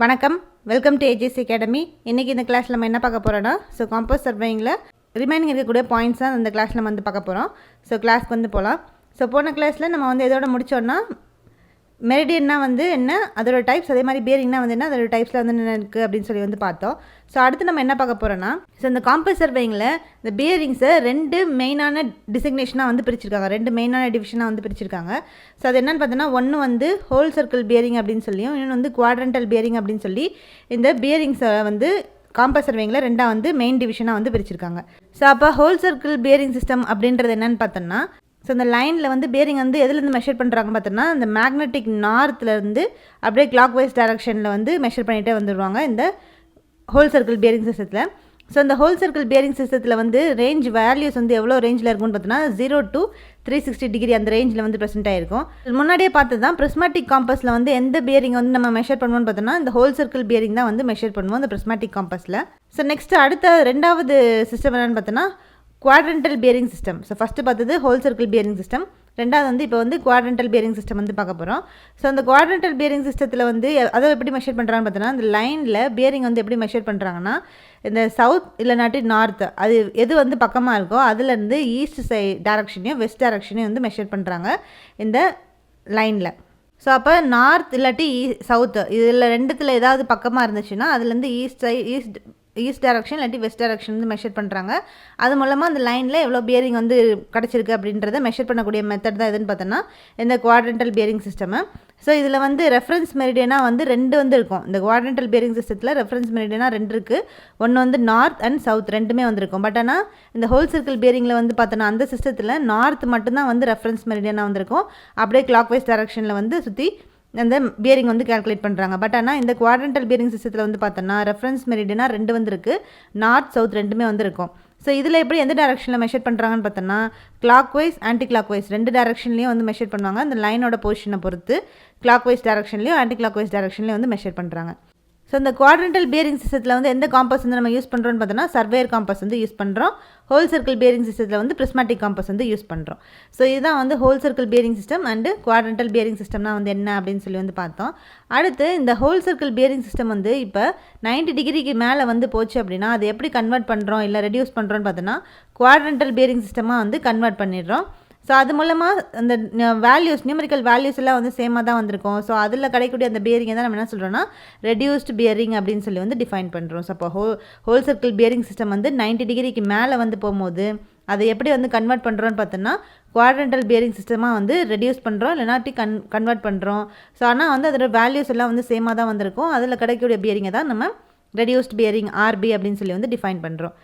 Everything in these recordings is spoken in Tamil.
வணக்கம், வெல்கம் டு ஏஜிசி அகாடமி. இன்றைக்கி இந்த கிளாஸில் நம்ம என்ன பார்க்க போகிறோன்னா, காம்பவுண்ட் சர்வேயிங்கில் ரிமைனிங் இருக்கக்கூடிய பாயிண்ட்ஸ் தான் இந்த கிளாஸில் நம்ம வந்து பார்க்க போகிறோம். கிளாஸ்க்கு வந்து போகலாம். போன கிளாஸில் நம்ம வந்து எதோட முடித்தோன்னா, மெரிடியன்னா வந்து என்ன, அதோட டைப்ஸ், அதே மாதிரி பேரிங்னா வந்து என்ன, அதோட டைப்ஸில் வந்து என்ன இருக்குது அப்படின்னு சொல்லி வந்து பார்த்தோம். அடுத்து நம்ம என்ன பார்க்க போகிறோன்னா, இந்த காம்பவுண்ட் சர்வேயிங்கில் இந்த பேரிங்ஸை ரெண்டு மெயினான டிசிக்னேஷனாக வந்து பிரிச்சிருக்காங்க, ரெண்டு மெயினான டிவிஷனாக வந்து பிரிச்சிருக்காங்க. அது என்னென்னு பார்த்தோன்னா, ஒன்று வந்து ஹோல் சர்க்கிள் பேரிங் அப்படின்னு சொல்லியும், இன்னொன்று வந்து குவாட்ரண்டல் பேரிங் அப்படின்னு சொல்லி இந்த பேரிங்ஸை வந்து காம்பவுண்ட் சர்வேயிங்கில் ரெண்டாக வந்து மெயின் டிவிஷனாக வந்து பிரிச்சிருக்காங்க. அப்போ ஹோல் சர்க்கிள் பேரிங் சிஸ்டம் அப்படின்றது என்னென்னு பார்த்தோன்னா, இந்த லைனில் வந்து பேரிங் வந்து எதுலேருந்து மெஷர் பண்ணுறாங்கன்னு பார்த்தோன்னா, இந்த மேக்னெட்டிக் நார்த்லேருந்து அப்படியே கிளாக் வைஸ் டைரக்ஷனில் வந்து மெஷர் பண்ணிகிட்டே வந்துடுவாங்க இந்த ஹோல் சர்க்கிள் பேரிங் சிஸ்டத்தில். இந்த ஹோல் சர்க்கிள் பேரிங் சிஸ்டத்தில் வந்து ரேஞ்ச் வேல்யூஸ் வந்து எவ்வளோ ரேஞ்சில் இருக்கும்னு பார்த்தோன்னா 0 to 360 டிகிரி அந்த ரேஞ்சில் வந்து ப்ரெசென்ட் ஆகிருக்கும். முன்னாடியே பார்த்து தான் ப்ரிஸ்மேட்டிக் காம்பஸில் வந்து எந்த பேரிங் வந்து நம்ம மெஷர் பண்ணுவோம்னு பார்த்தோன்னா, இந்த ஹோல் சர்க்கிள் பேரிங் தான் வந்து மெஷர் பண்ணுவோம் இந்த ப்ரிஸ்மேட்டிக் காம்பஸில். நெக்ஸ்ட் அடுத்த ரெண்டாவது சிஸ்டம் என்னென்னு பார்த்தோன்னா, குவாட்ரண்டல் பேரிங் சிஸ்டம். ஃபஸ்ட்டு பார்த்தது ஹோல் சர்க்கிள் பேரிங் சிஸ்டம், ரெண்டாவது வந்து இப்போ வந்து குவாட்ரண்டல் பேரிங் சிஸ்டம் வந்து பார்க்க போகிறோம். அந்த குவாட்ரண்டல் பேரிங் சிஸ்டத்தில் வந்து அதை எப்படி மெஷர் பண்ணுறாங்கன்னு பார்த்தோன்னா, இந்த லைனில் பேரிங் வந்து எப்படி மெஷர் பண்ணுறாங்கன்னா, இந்த சவுத் இல்லைனாட்டி நார்த் அது எது வந்து பக்கமாக இருக்கோ அதுலேருந்து ஈஸ்ட் சைட் டைரக்ஷனையும் வெஸ்ட் டைரக்ஷனையும் வந்து மெஷர் பண்ணுறாங்க இந்த லைனில். அப்போ நார்த் இல்லாட்டி சவுத்து இதில் ரெண்டுத்தில் ஏதாவது பக்கமாக இருந்துச்சுன்னா அதுலேருந்து ஈஸ்ட் டைரக்ஷன் இல்லாட்டி வெஸ்ட் டைரக்ஷன் வந்து மெஷர் பண்ணுறாங்க. அது மூலமாக அந்த லைனில் எவ்வளோ பேரிங் வந்து கிடச்சிருக்கு அப்படின்றத மெஷர் பண்ணக்கூடிய மெத்தட் தான் எதுன்னு பார்த்தோன்னா இந்த குவாட்ரண்டல் பேரிங் சிஸ்டம். இதில் வந்து ரெஃபரன்ஸ் மெரிடியனாக வந்து ரெண்டு வந்து இருக்கும். இந்த குவாட்ரண்டல் பேரிங் சிஸ்டத்தில் ரெஃபரன்ஸ் மெரிடியனாக ரெண்டு இருக்குது. ஒன்று வந்து நார்த் அண்ட் சவுத் ரெண்டுமே வந்துருக்கும். பட் ஆனால் இந்த ஹோல் சர்க்கிள் பேரிங்கில் வந்து பார்த்தோன்னா அந்த சிஸ்டத்தில் நார்த் மட்டும்தான் வந்து ரெஃபரன்ஸ் மெரிடியனாக வந்திருக்கும். அப்படியே கிளாக் வைஸ் டைரக்ஷனில் வந்து சுற்றி அந்த பேரிங் வந்து கால்குலேட் பண்ணுறாங்க. பட் ஆனால் இந்த குவாட்ரண்டல் பேரிங் சிஸ்டத்தில் வந்து பார்த்தோன்னா ரெஃபரன்ஸ் மெரிடியனாக ரெண்டு வந்துருக்கு, நார்த் சவுத் ரெண்டுமே வந்துருக்கும். இதில் எப்படி எந்த டைரக்ஷனில் மெஷர் பண்ணுறாங்கன்னு பார்த்தோன்னா, clockwise anticlockwise ரெண்டு டைரக்ஷன்லேயும் வந்து மெஷர் பண்ணுவாங்க. அந்த லைனோட பொசிஷனை பொறுத்து கிளாக் வைஸ் டைரக்ஷன்லேயும் ஆன்டி கிளாக் வைஸ் டைரக்ஷன்லேயும் வந்து மெஷர் பண்ணுறாங்க. இந்த குவாட்ரண்டல் பேரிங் சிஸ்டத்தில் வந்து எந்த காம்பஸ் வந்து நம்ம யூஸ் பண்ணுறோன்னு பார்த்தோன்னா, சர்வேயர் காம்பஸ் வந்து யூஸ் பண்ணுறோம். ஹோல் சர்க்கிள் பேரிங் சிஸ்டத்தில் வந்து பிரிஸ்மேட்டிக் காம்பஸ் வந்து யூஸ் பண்ணுறோம். இதுதான் வந்து whole circle bearing system and quadrantal bearing சிஸ்டம்னா வந்து என்ன அப்படின்னு சொல்லி வந்து பார்த்தோம். அடுத்து இந்த ஹோல் சர்க்கிள் பேரிங் சிஸ்டம் வந்து இப்போ 90 டிகிரிக்கு மேலே வந்து போச்சு அப்படின்னா அது எப்படி கன்வெர்ட் பண்ணுறோம் இல்லை ரெடியூஸ் பண்ணுறோன்னு பார்த்தோன்னா, குவாட்ரண்டல் பேரிங் சிஸ்டமாக வந்து கன்வெர்ட் பண்ணிடுறோம். அது மூலமாக அந்த வேல்யூஸ் நியூமரிக்கல் வேல்யூஸ் எல்லாம் வந்து சேமாக தான் வந்திருக்கும். அதில் கிடைக்கக்கூடிய அந்த பேரிங்கை தான் நம்ம என்ன சொல்கிறோன்னா ரெடியூஸ்டு பேரிங் அப்படின்னு சொல்லி வந்து டிஃபைன் பண்ணுறோம். அப்போ ஹோல் சர்க்கிள் பேரிங் சிஸ்டம் வந்து 90 டிகிரிக்கு மேலே வந்து போகும்போது அதை எப்படி வந்து கன்வெர்ட் பண்ணுறோன்னு பார்த்தோன்னா, குவாட்ரண்டல் பேரிங் சிஸ்டமாக வந்து ரெடியூஸ் பண்ணுறோம் இல்லைனாட்டி கன்வெர்ட் பண்ணுறோம். ஆனால் வந்து அதோட வேல்யூஸ் எல்லாம் வந்து சேமாக தான் வந்திருக்கும். அதில் கிடைக்கக்கூடிய பேரிங்கை தான் நம்ம ரெடியூஸ்ட் பேரிங் ஆர்பி அப்படின்னு சொல்லி வந்து டிஃபைன் பண்ணுறோம்.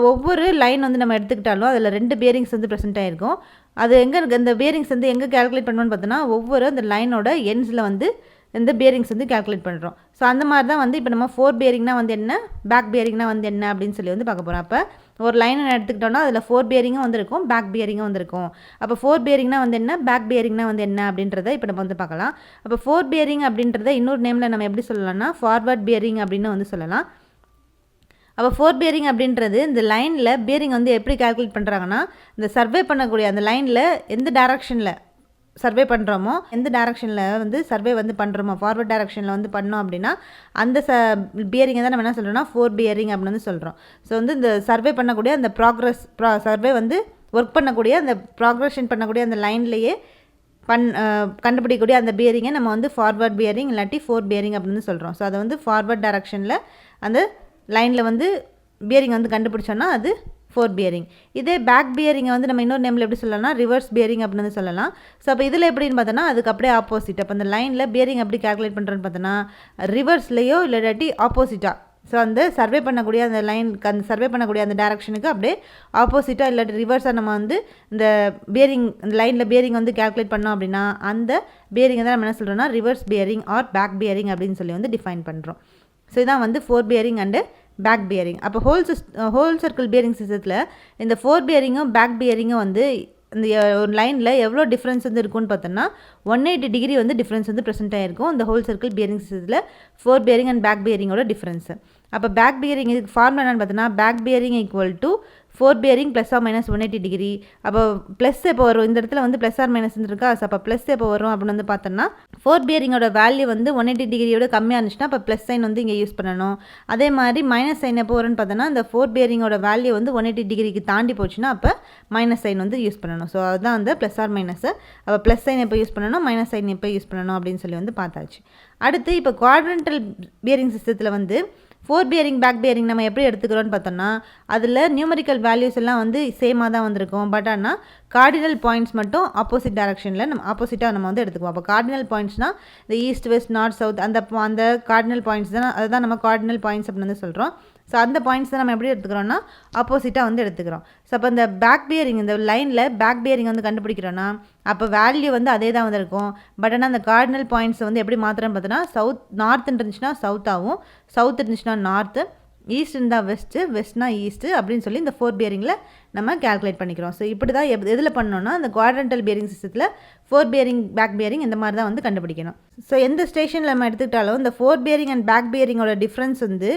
ஒவ்வொரு லைன் வந்து நம்ம எடுத்துக்கிட்டாலும் அதில் ரெண்டு பேரிங்ஸ் வந்து ப்ரெசென்ட் ஆகிருக்கும். அது எங்கே இருக்குது, இந்த பேரிங்ஸ் வந்து எங்கே கேல்குலேட் பண்ணுவோன்னு பார்த்தோன்னா, ஒவ்வொரு அந்த லைனோட எண்ட்ஸில் வந்து இந்த பேரிங்ஸ் வந்து கேல்குலேட் பண்ணுறோம். அந்த மாதிரி தான் வந்து இப்போ நம்ம 4 பேரிங்னா வந்து என்ன, பேக் பேரிங்னா வந்து என்ன அப்படின்னு சொல்லி வந்து பார்க்க போகிறோம். அப்போ ஒரு லைனை எடுத்துக்கிட்டோன்னா அதில் 4 பேரிங்கும் வந்துருக்கும், பேக் பேரிங்கும் வந்துருக்கும். அப்போ 4 பேரிங்னா வந்து என்ன, பேக் பேரிங்னா வந்து என்ன அப்படின்றத இப்போ நம்ம வந்து பார்க்கலாம். அப்போ 4 பேரிங் அப்படின்றத இன்னொரு நேமில் நம்ம எப்படி சொல்லலாம்னா ஃபார்வர்ட் பேரிங் அப்படின்னு வந்து சொல்லலாம். அப்போ 4 பேரிங் அப்படின்றது இந்த லைனில் பேரிங் வந்து எப்படி கால்குலேட் பண்ணுறாங்கன்னா, இந்த சர்வே பண்ணக்கூடிய அந்த லைனில் எந்த டைரக்ஷனில் சர்வே பண்ணுறோமோ, எந்த டைரக்ஷனில் வந்து சர்வே வந்து பண்ணுறோமோ, ஃபார்வர்ட் டைரக்ஷனில் வந்து பண்ணோம் அப்படின்னா அந்த பேரிங்கை தான் நம்ம என்ன சொல்கிறோம்னா 4 பேரிங் அப்படின்னு வந்து சொல்கிறோம். வந்து இந்த சர்வே பண்ணக்கூடிய அந்த சர்வே வந்து ஒர்க் பண்ணக்கூடிய அந்த ப்ராக்ரெஷன் பண்ணக்கூடிய அந்த லைன்லேயே கண்டுபிடிக்கக்கூடிய அந்த பேரிங்கை நம்ம வந்து ஃபார்வர்ட் பேரிங் இல்லாட்டி 4 பேரிங் அப்படின்னு சொல்கிறோம். அதை வந்து ஃபார்வர்ட் டைரக்ஷனில் அந்த லைனில் வந்து பேரிங் வந்து கண்டுபிடிச்சோன்னா அது 4 பேரிங். இதே பேக் பேரிங்கை வந்து நம்ம இன்னொரு நேமில் எப்படி சொல்லலாம்னா ரிவர்ஸ் பேரிங் அப்படின்னு வந்து சொல்லலாம். அப்போ இதில் எப்படின்னு பார்த்தோன்னா அதுக்கு அப்படியே ஆப்போசிட். அப்போ அந்த லைனில் பேரிங் எப்படி கால்குலேட் பண்ணுறோன்னு பார்த்தோன்னா ரிவர்ஸ்லேயோ இல்லாட்டி ஆப்போசிட்டாக அந்த சர்வே பண்ணக்கூடிய அந்த லைனுக்கு அந்த சர்வே பண்ணக்கூடிய அந்த டைரக்ஷனுக்கு அப்படியே ஆப்போசிட்டாக இல்லாட்டி ரிவர்ஸாக நம்ம வந்து இந்த பேரிங் அந்த லைனில் பேரிங் வந்து கால்குலேட் பண்ணோம் அப்படின்னா அந்த பேரிங்கை தான் நம்ம என்ன சொல்கிறோன்னா reverse bearing or back bearing அப்படின்னு சொல்லி வந்து டிஃபைன் பண்ணுறோம். இதான் வந்து 4 பேரிங் அண்டு பேக் பேரிங். அப்போ ஹோல் சர்க்கிள் பேரிங் சிஸ்டத்தில் இந்த 4 பேரிங்கும் பேக் பேரிங்கும் வந்து இந்த ஒரு லைனில் எவ்வளோ டிஃப்ரென்ஸ் வந்து இருக்குன்னு பார்த்தோன்னா 180 டிகிரி வந்து டிஃப்ரென்ஸ் வந்து ப்ரெசென்ட் ஆகிருக்கும் இந்த ஹோல் சர்க்கிள் பேரிங் சிஸ்டத்தில் 4 பேரிங் அண்ட் பேக் பேரிங்கோட டிஃப்ரென்ஸு. அப்போ பேக் பேரிங் இதுக்கு ஃபார்முலா என்னன்னு பார்த்தோன்னா, back bearing equal to fore bearing plus or minus 180 degree. அப்போ ப்ளஸ் எப்போ வரும், இந்த இடத்துல வந்து ப்ளஸ் ஆர் மைனஸ் இருக்கா, ஸோ அப்போ ப்ளஸ் எப்போ வரும் அப்படின்னு வந்து பார்த்தோம்னா ஃபோர் பியரிங்கோட வேல்யூ வந்து 180 டிகிரியோட கம்மியாக இருந்துச்சுன்னா அப்போ ப்ளஸ் சைன் வந்து இங்கே யூஸ் பண்ணணும். அதே மாதிரி மைனஸ் சைன் எப்போ வரும்னு பார்த்தோன்னா இந்த ஃபோர் பியரிங்கோட வேல்யூ வந்து 180 டிகிரிக்கு தாண்டி போச்சுன்னா அப்போ மைனஸ் சைன் வந்து யூஸ் பண்ணணும். ஸோ அதுதான் வந்து ப்ளஸ் ஆர் மைனஸ். அப்போ ப்ளஸ் சைன் எப்போ யூஸ் பண்ணணும், மைனஸ் சைன் எப்போ யூஸ் பண்ணணும் அப்படின்னு சொல்லி வந்து பார்த்தாச்சு. அடுத்து இப்போ குவாட்ரண்டல் பியரிங் சிஸ்டத்தில் வந்து ஃபோர் பியரிங் பேக் பியரிங் நம்ம எப்படி எடுத்துக்கிறோன்னு பார்த்தோம்னா அதில் நியூமரிக்கல் வேல்யூஸ் எல்லாம் வந்து சேமாக தான் வந்திருக்கும். பட் ஆனால் கார்டினல் பாயிண்ட்ஸ் மட்டும் ஆப்போசிட் டைரக்ஷனில் ஆப்போசிட்டாக நம்ம வந்து எடுத்துக்குவோம். அப்போ கார்டினல் பாயிண்ட்ஸ்னால் இந்த ஈஸ்ட் வெஸ்ட் நார்த் சவுத் அந்த கார்டினல் பாயிண்ட்ஸ் தான், அதுதான் நம்ம கார்டினல் பாயிண்ட்ஸ் அப்படின்னு வந்து சொல்கிறோம். ஸோ அந்த பாயிண்ட்ஸ் தான் நம்ம எப்படி எடுத்துக்கிறோன்னா ஆப்போசிட்டாக வந்து எடுத்துக்கிறோம். ஸோ அப்போ இந்த பேக் பியரிங் இந்த லைனில் பேக் பியரிங் வந்து கண்டுபிடிக்கிறோன்னா அப்போ வேல்யூ வந்து அதே தான் வந்து இருக்கும். பட் ஆனால் அந்த கார்டினல் பாயிண்ட்ஸ் வந்து எப்படி மாத்திரம்னு பார்த்தோன்னா நார்த் இருந்துச்சுன்னா சவுத்தாகவும், சவுத் இருந்துச்சுன்னா நார்த்து, ஈஸ்ட் இருந்தால் வெஸ்ட்டு, வெஸ்ட்னா ஈஸ்ட்டு அப்படின்னு சொல்லி இந்த ஃபோர் பியரிங்கில் நம்ம கேல்குலேட் பண்ணிக்கிறோம். ஸோ இப்படி தான் எதில் பண்ணோன்னா அந்த குவாட்ரண்டல் பியரிங் சிஸ்டத்தில் ஃபோர் பியரிங் பேக் பியரிங் இந்த மாதிரி தான் வந்து கண்டுபிடிக்கணும். ஸோ எந்த ஸ்டேஷனில் நம்ம எடுத்துக்கிட்டாலும் இந்த ஃபோர் பியரிங் அண்ட் பேக் பியரிங்கோட டிஃப்ரென்ஸ் வந்து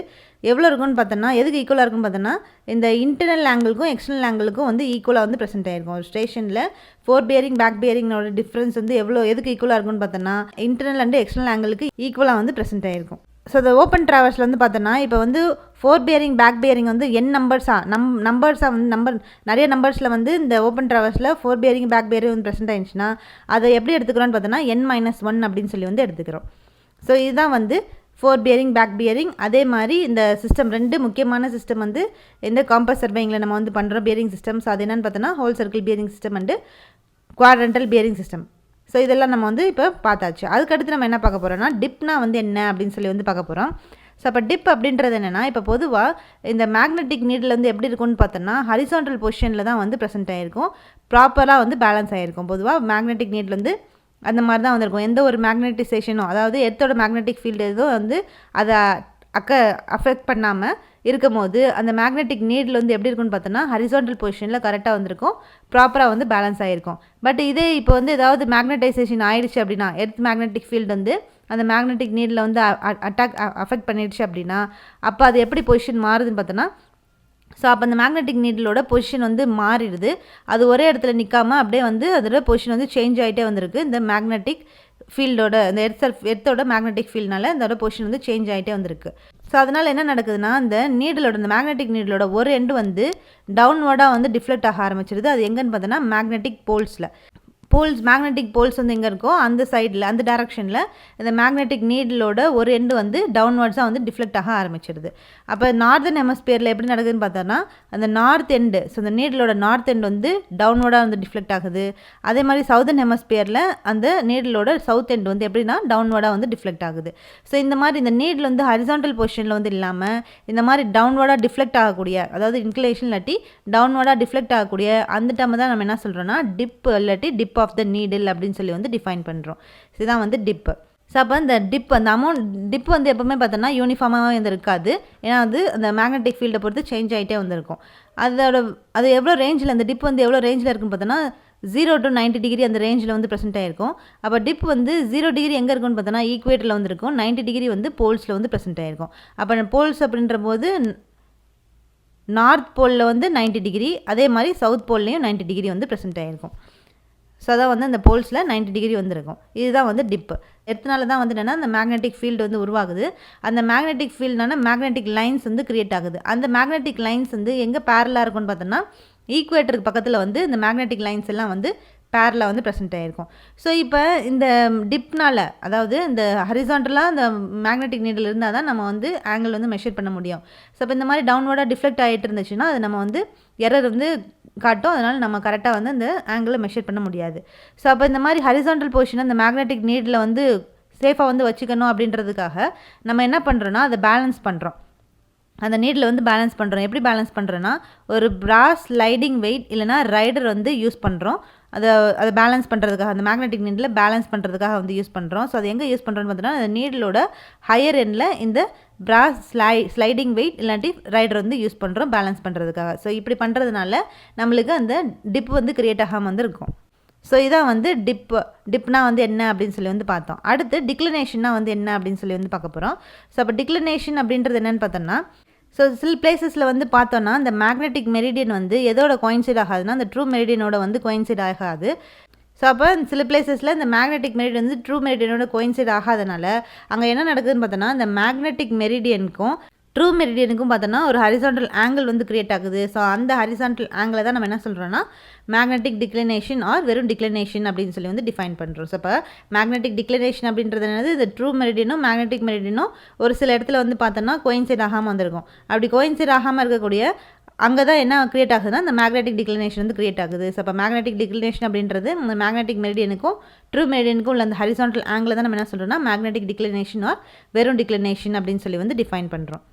எவ்வளோ இருக்குன்னு பார்த்தோன்னா எதுக்கு ஈக்குவலாக இருக்குன்னு பார்த்தோன்னா இந்த இன்டர்னல் ஆங்கிளுக்கும் எக்ஸ்டர்னல் ஆங்கிளுக்கும் வந்து ஈக்குவலாக வந்து ப்ரெசென்ட் ஆகிருக்கும். ஒரு ஸ்டேஷனில் ஃபோர் பியரிங் பேக் பியரிங்கோட டிஃப்ரென்ஸ் வந்து எதுக்கு ஈக்குவலாக இருக்குன்னு பார்த்தோன்னா இன்டர்னல் அண்ட் எக்ஸ்டர்னல் ஆங்கிளுக்கு ஈக்குவலாக வந்து ப்ரெசென்ட் ஆகிருக்கும். ஸோ இந்த ஓப்பன் ட்ராவர்ஸில் வந்து பார்த்தோன்னா இப்போ வந்து ஃபோர் பியரிங் பேக் பியரிங் வந்து நம்பர்ஸாக வந்து நிறைய நம்பர்ஸில் வந்து இந்த ஓப்பன் ட்ராவர்ஸில் ஃபோர் பியரிங் பேக் பியரிங் வந்து ப்ரெசென்ட் ஆயிடுச்சுன்னா அதை எப்படி எடுத்துக்கிறோன்னு பார்த்தோன்னா n-1 அப்படின்னு சொல்லி வந்து எடுத்துக்கிறோம். ஸோ இதுதான் வந்து ஃபோர் பியரிங் பேக் பியரிங். அதே மாதிரி இந்த சிஸ்டம் ரெண்டு முக்கியமான சிஸ்டம் வந்து இந்த காம்பஸ் சர்வேயிங்கில் நம்ம வந்து பண்ணுறோம் பியரிங் சிஸ்டம். ஸோ அது என்னென்னு பார்த்தோன்னா whole circle bearing system and quadrantal bearing system. So இதெல்லாம் நம்ம வந்து இப்போ பார்த்தாச்சு. அதுக்கடுத்து நம்ம என்ன பார்க்க போகிறோம்னா டிப்னா வந்து என்ன அப்படின்னு சொல்லி வந்து பார்க்க போகிறோம். ஸோ அப்போ டிப் அப்படின்றது என்னென்னா இப்போ பொதுவாக இந்த மேக்னெட்டிக் நீடில் வந்து எப்படி இருக்கும்னு பார்த்தோன்னா ஹரிசாண்டல் பொசிஷனில் தான் வந்து ப்ரெசென்ட் ஆகிருக்கும், ப்ராப்பராக வந்து பேலன்ஸ் ஆகிருக்கும். பொதுவாக மேக்னெட்டிக் நீடில் வந்து அந்த மாதிரி தான் வந்திருக்கும். எந்த ஒரு மேக்னெட்டிசேஷனும் அதாவது எர்த்தோட மேக்னெட்டிக் ஃபீல்டு எதுவும் வந்து அதை அஃபெக்ட் பண்ணாமல் இருக்கும் போது அந்த மேக்னெட்டிக் நீடில் வந்து எப்படி இருக்குன்னு பார்த்தோன்னா ஹரிசாண்டல் பொசிஷனில் கரெக்டாக வந்திருக்கும், ப்ராப்பராக வந்து பேலன்ஸ் ஆகிருக்கும். பட் இதே இப்போ வந்து ஏதாவது மேக்னெட்டைசேஷன் ஆயிடுச்சு அப்படின்னா எர்த் மேக்னெட்டிக் ஃபீல்டு வந்து அந்த மேக்னெட்டிக் நீடில் வந்து அஃபெக்ட் பண்ணிடுச்சு அப்படின்னா அப்போ அது எப்படி பொசிஷன் மாறுதுன்னு பார்த்தோன்னா ஸோ அப்போ அந்த மேக்னெட்டிக் நீடிலோட பொசிஷன் வந்து மாறிடுது. அது ஒரே இடத்துல நிற்காமல் அப்படியே வந்து அதோட பொசிஷன் வந்து சேஞ்ச் ஆகிட்டே வந்திருக்கு. இந்த மேக்னெட்டிக் ஃபீல்டோட இந்த எர்த்தோட மேக்னெட்டிக் ஃபீல்ட்னால அதோட பொசிஷன் வந்து சேஞ்ச் ஆகிட்டே வந்திருக்கு. ஸோ அதனால் என்ன நடக்குதுன்னா இந்த மேக்னெட்டிக் நீடிலோட ஒரு எண்டு வந்து டவுன்வர்டாக வந்து டிஃப்ளெக்ட் ஆக ஆரம்பிச்சிருது. அது எங்கன்னு பார்த்தோன்னா மேக்னெட்டிக் மேக்னெட்டிக் போல்ஸ் வந்து எங்கே இருக்கோ அந்த சைடில் அந்த டைரக்ஷனில் இந்த மேக்னெட்டிக் நீடிலோட ஒரு எண்டு வந்து டவுன்வர்ட்ஸாக வந்து டிஃப்ளெக்ட் ஆக ஆரம்பிச்சிடுது. அப்போ நார்தன் ஹெமஸ்பியரில் எப்படி நடக்குதுன்னு பார்த்தோன்னா அந்த நார்த் எண்டு, ஸோ அந்த நீடிலோட நார்த் எண்டு வந்து டவுன்வர்டாக வந்து டிஃப்ளெக்ட் ஆகுது. அதே மாதிரி சவுதர்ன் ஹெமஸ்பியரில் அந்த நீடிலோட சவுத் எண்டு வந்து எப்படின்னா டவுன்வர்டாக வந்து டிஃப்ளெக்ட் ஆகுது. ஸோ இந்த மாதிரி இந்த நீடில் வந்து ஹரிசாண்டல் பொசிஷனில் வந்து இல்லாமல் இந்த மாதிரி டவுன்வர்டாக டிஃப்ளெக்ட் ஆகக்கூடிய அதாவது இன்க்ளினேஷன் இல்லாட்டி டவுன்வர்டாக டிஃப்ளெக்ட் ஆகக்கூடிய அந்த டைம் தான் நம்ம என்ன சொல்கிறோன்னா டிப் இல்லாட்டி டிப் ஆஃப் த நீடில் அப்படின்னு சொல்லி வந்து டிஃபைன் பண்ணுறோம். இதுதான் வந்து டிப்பு. ஸோ அப்போ இந்த டிப் வந்து எப்போவுமே பார்த்தோன்னா யூனிஃபார்மாக வந்து இருக்காது. ஏன்னா வந்து அந்த மேக்னெட்டிக் ஃபீல்டை பொறுத்து சேஞ்ச் ஆகிட்டே வந்திருக்கும். அது எவ்வளோ ரேஞ்சில் அந்த டிப் வந்து எவ்வளோ ரேஞ்சில் இருக்குன்னு பார்த்தோன்னா 0 to 90 டிகிரி அந்த ரேஞ்சில் வந்து ப்ரெசென்ட் ஆகிருக்கும். அப்போ டிப் வந்து 0 டிகிரி எங்கே இருக்குன்னு பார்த்தோன்னா ஈக்குவேட்டரில் வந்து இருக்கும், 90 டிகிரி வந்து போல்ஸில் வந்து ப்ரெசென்ட் ஆகிருக்கும். அப்போ போல்ஸ் அப்படின்ற போது நார்த் போலில் வந்து 90 டிகிரி, அதே மாதிரி சவுத் போல்லையும் 90 டிகிரி வந்து ப்ரெசென்ட் ஆகிருக்கும். ஸோ அதான் வந்து அந்த போல்ஸில் 90 டிகிரி வந்துருக்கும். இதுதான் வந்து டிப்பு. எத்தனால தான் வந்து என்னென்னா அந்த மேக்னெட்டிக் ஃபீல்டு வந்து உருவாகுது. அந்த மேக்னெட்டிக் ஃபீல்டுனால மேக்னெட்டிக் லைன்ஸ் வந்து கிரியேட் ஆகுது. அந்த மேக்னெட்டிக் லைன்ஸ் வந்து எங்கே பேரலாக இருக்கும்னு பார்த்தோன்னா ஈக்குவேட்டருக்கு பக்கத்தில் வந்து இந்த மேக்னெட்டிக் லைன்ஸ் எல்லாம் வந்து பேரலாக வந்து ப்ரெசென்ட் ஆகிருக்கும். ஸோ இப்போ இந்த டிப்னால் அதாவது இந்த ஹரிசாண்டலாக இந்த மேக்னெட்டிக் நீடில் இருந்தால் தான் நம்ம வந்து ஆங்கிள் வந்து மெஷர் பண்ண முடியும். ஸோ இப்போ இந்த மாதிரி டவுன்வர்டாக டிஃப்ளெக்ட் ஆகிட்டு இருந்துச்சுன்னா அது நம்ம வந்து எரர் வந்து காட்டும். அதனால் நம்ம கரெக்டாக வந்து அந்த ஆங்கிளை மெஷர் பண்ண முடியாது. ஸோ அப்போ இந்த மாதிரி ஹரிசாண்டல் பொசிஷனை இந்த மேக்னெட்டிக் நீடில் வந்து சேஃபாக வந்து வச்சுக்கணும் அப்படின்றதுக்காக நம்ம என்ன பண்ணுறோன்னா அதை பேலன்ஸ் பண்ணுறோம். அந்த நீடில் வந்து பேலன்ஸ் பண்ணுறோம். எப்படி பேலன்ஸ் பண்ணுறோன்னா ஒரு பிராஸ் ஸ்லைடிங் வெயிட் இல்லைனா ரைடர் வந்து யூஸ் பண்ணுறோம். அதை பேலன்ஸ் பண்ணுறதுக்காக அந்த மேக்னெட்டிக் நீடில் பேலன்ஸ் பண்ணுறதுக்காக வந்து யூஸ் பண்ணுறோம். ஸோ அது எங்கே யூஸ் பண்ணுறோன்னு பார்த்தோன்னா அந்த நீடிலோட ஹையர் எண்டில் இந்த பிராஸ் ஸ்லைடிங் வெயிட் இல்லாட்டி ரைடர் வந்து யூஸ் பண்ணுறோம் பேலன்ஸ் பண்ணுறதுக்காக. ஸோ இப்படி பண்ணுறதுனால நம்மளுக்கு அந்த டிப் வந்து கிரியேட் ஆகாமல் வந்து இருக்கும். ஸோ இதான் வந்து டிப்னா வந்து என்ன அப்படின்னு சொல்லி வந்து பார்த்தோம். அடுத்து டிக்ளினேஷன்னா வந்து என்ன அப்படின்னு சொல்லி வந்து பார்க்க போகிறோம். ஸோ அப்போ டிக்ளினேஷன் அப்படின்றது என்னென்னு பார்த்தோம்னா ஸோ சில பிளேசஸில் வந்து பார்த்தோன்னா இந்த மேக்னெட்டிக் மெரிடியன் வந்து எதோட கோயின்சைட் ஆகாதுன்னா அந்த ட்ரூ மெரிடியனோட வந்து கோயின்சைட் ஆகாது. ஸோ அப்போ சில பிளேசஸில் இந்த மேக்னெட்டிக் மெரிடியன் வந்து ட்ரூ மெரிடியனோட கோயின்சைட் ஆகாதனால அங்கே என்ன நடக்குதுன்னு பார்த்தோன்னா இந்த மேக்னெட்டிக் மெரிடியனுக்கும் ட்ரூ மெரிடியனுக்கும் பார்த்தோன்னா ஒரு ஹரிசாண்டல் ஆங்கிள் வந்து கிரியேட் ஆகுது. ஸோ அந்த ஹரிசாண்டல் ஆங்கிளை தான் நம்ம என்ன சொல்கிறோன்னா மேக்னெட்டிக் டிக்ளினேஷன் ஆர் வெறும் டிக்ளினேஷன் அப்படின்னு சொல்லி வந்து டிஃபைன் பண்ணுறோம். ஸோ இப்போ மேக்னெட்டிக் டிக்ளினேஷன் அப்படின்றது என்னது, இந்த ட்ரூ மெரிடியனும் மேக்னெட்டிக் மெரிடியனும் ஒரு சில இடத்துல வந்து பார்த்தோன்னா கோயின்சைட் ஆகாமல் வந்திருக்கும். அப்படி கோயின்சைட் ஆகாமல் இருக்கக்கூடிய அங்கே தான் என்ன கிரியேட் ஆகுதுன்னா இந்த மேக்னெட்டிக் டிக்ளினேஷன் வந்து கிரியேட் ஆகுது. ஸோ இப்போ மேக்னெட்டிக் டிக்ளினேஷன் அப்படின்றது இந்த மேக்னெட்டிக் மெரிடியனுக்கும் ட்ரூ மெரிடியனுக்கும் உள்ள அந்த ஹரிசாண்டல் ஆங்கிள் தான் நம்ம என்ன சொல்கிறோம்னா மேக்னெட்டிக் டிக்ளினேஷன் ஆர் வெறும் டிக்ளினேஷன் அப்படின்னு சொல்லி வந்து டிஃபைன் பண்ணுறோம்.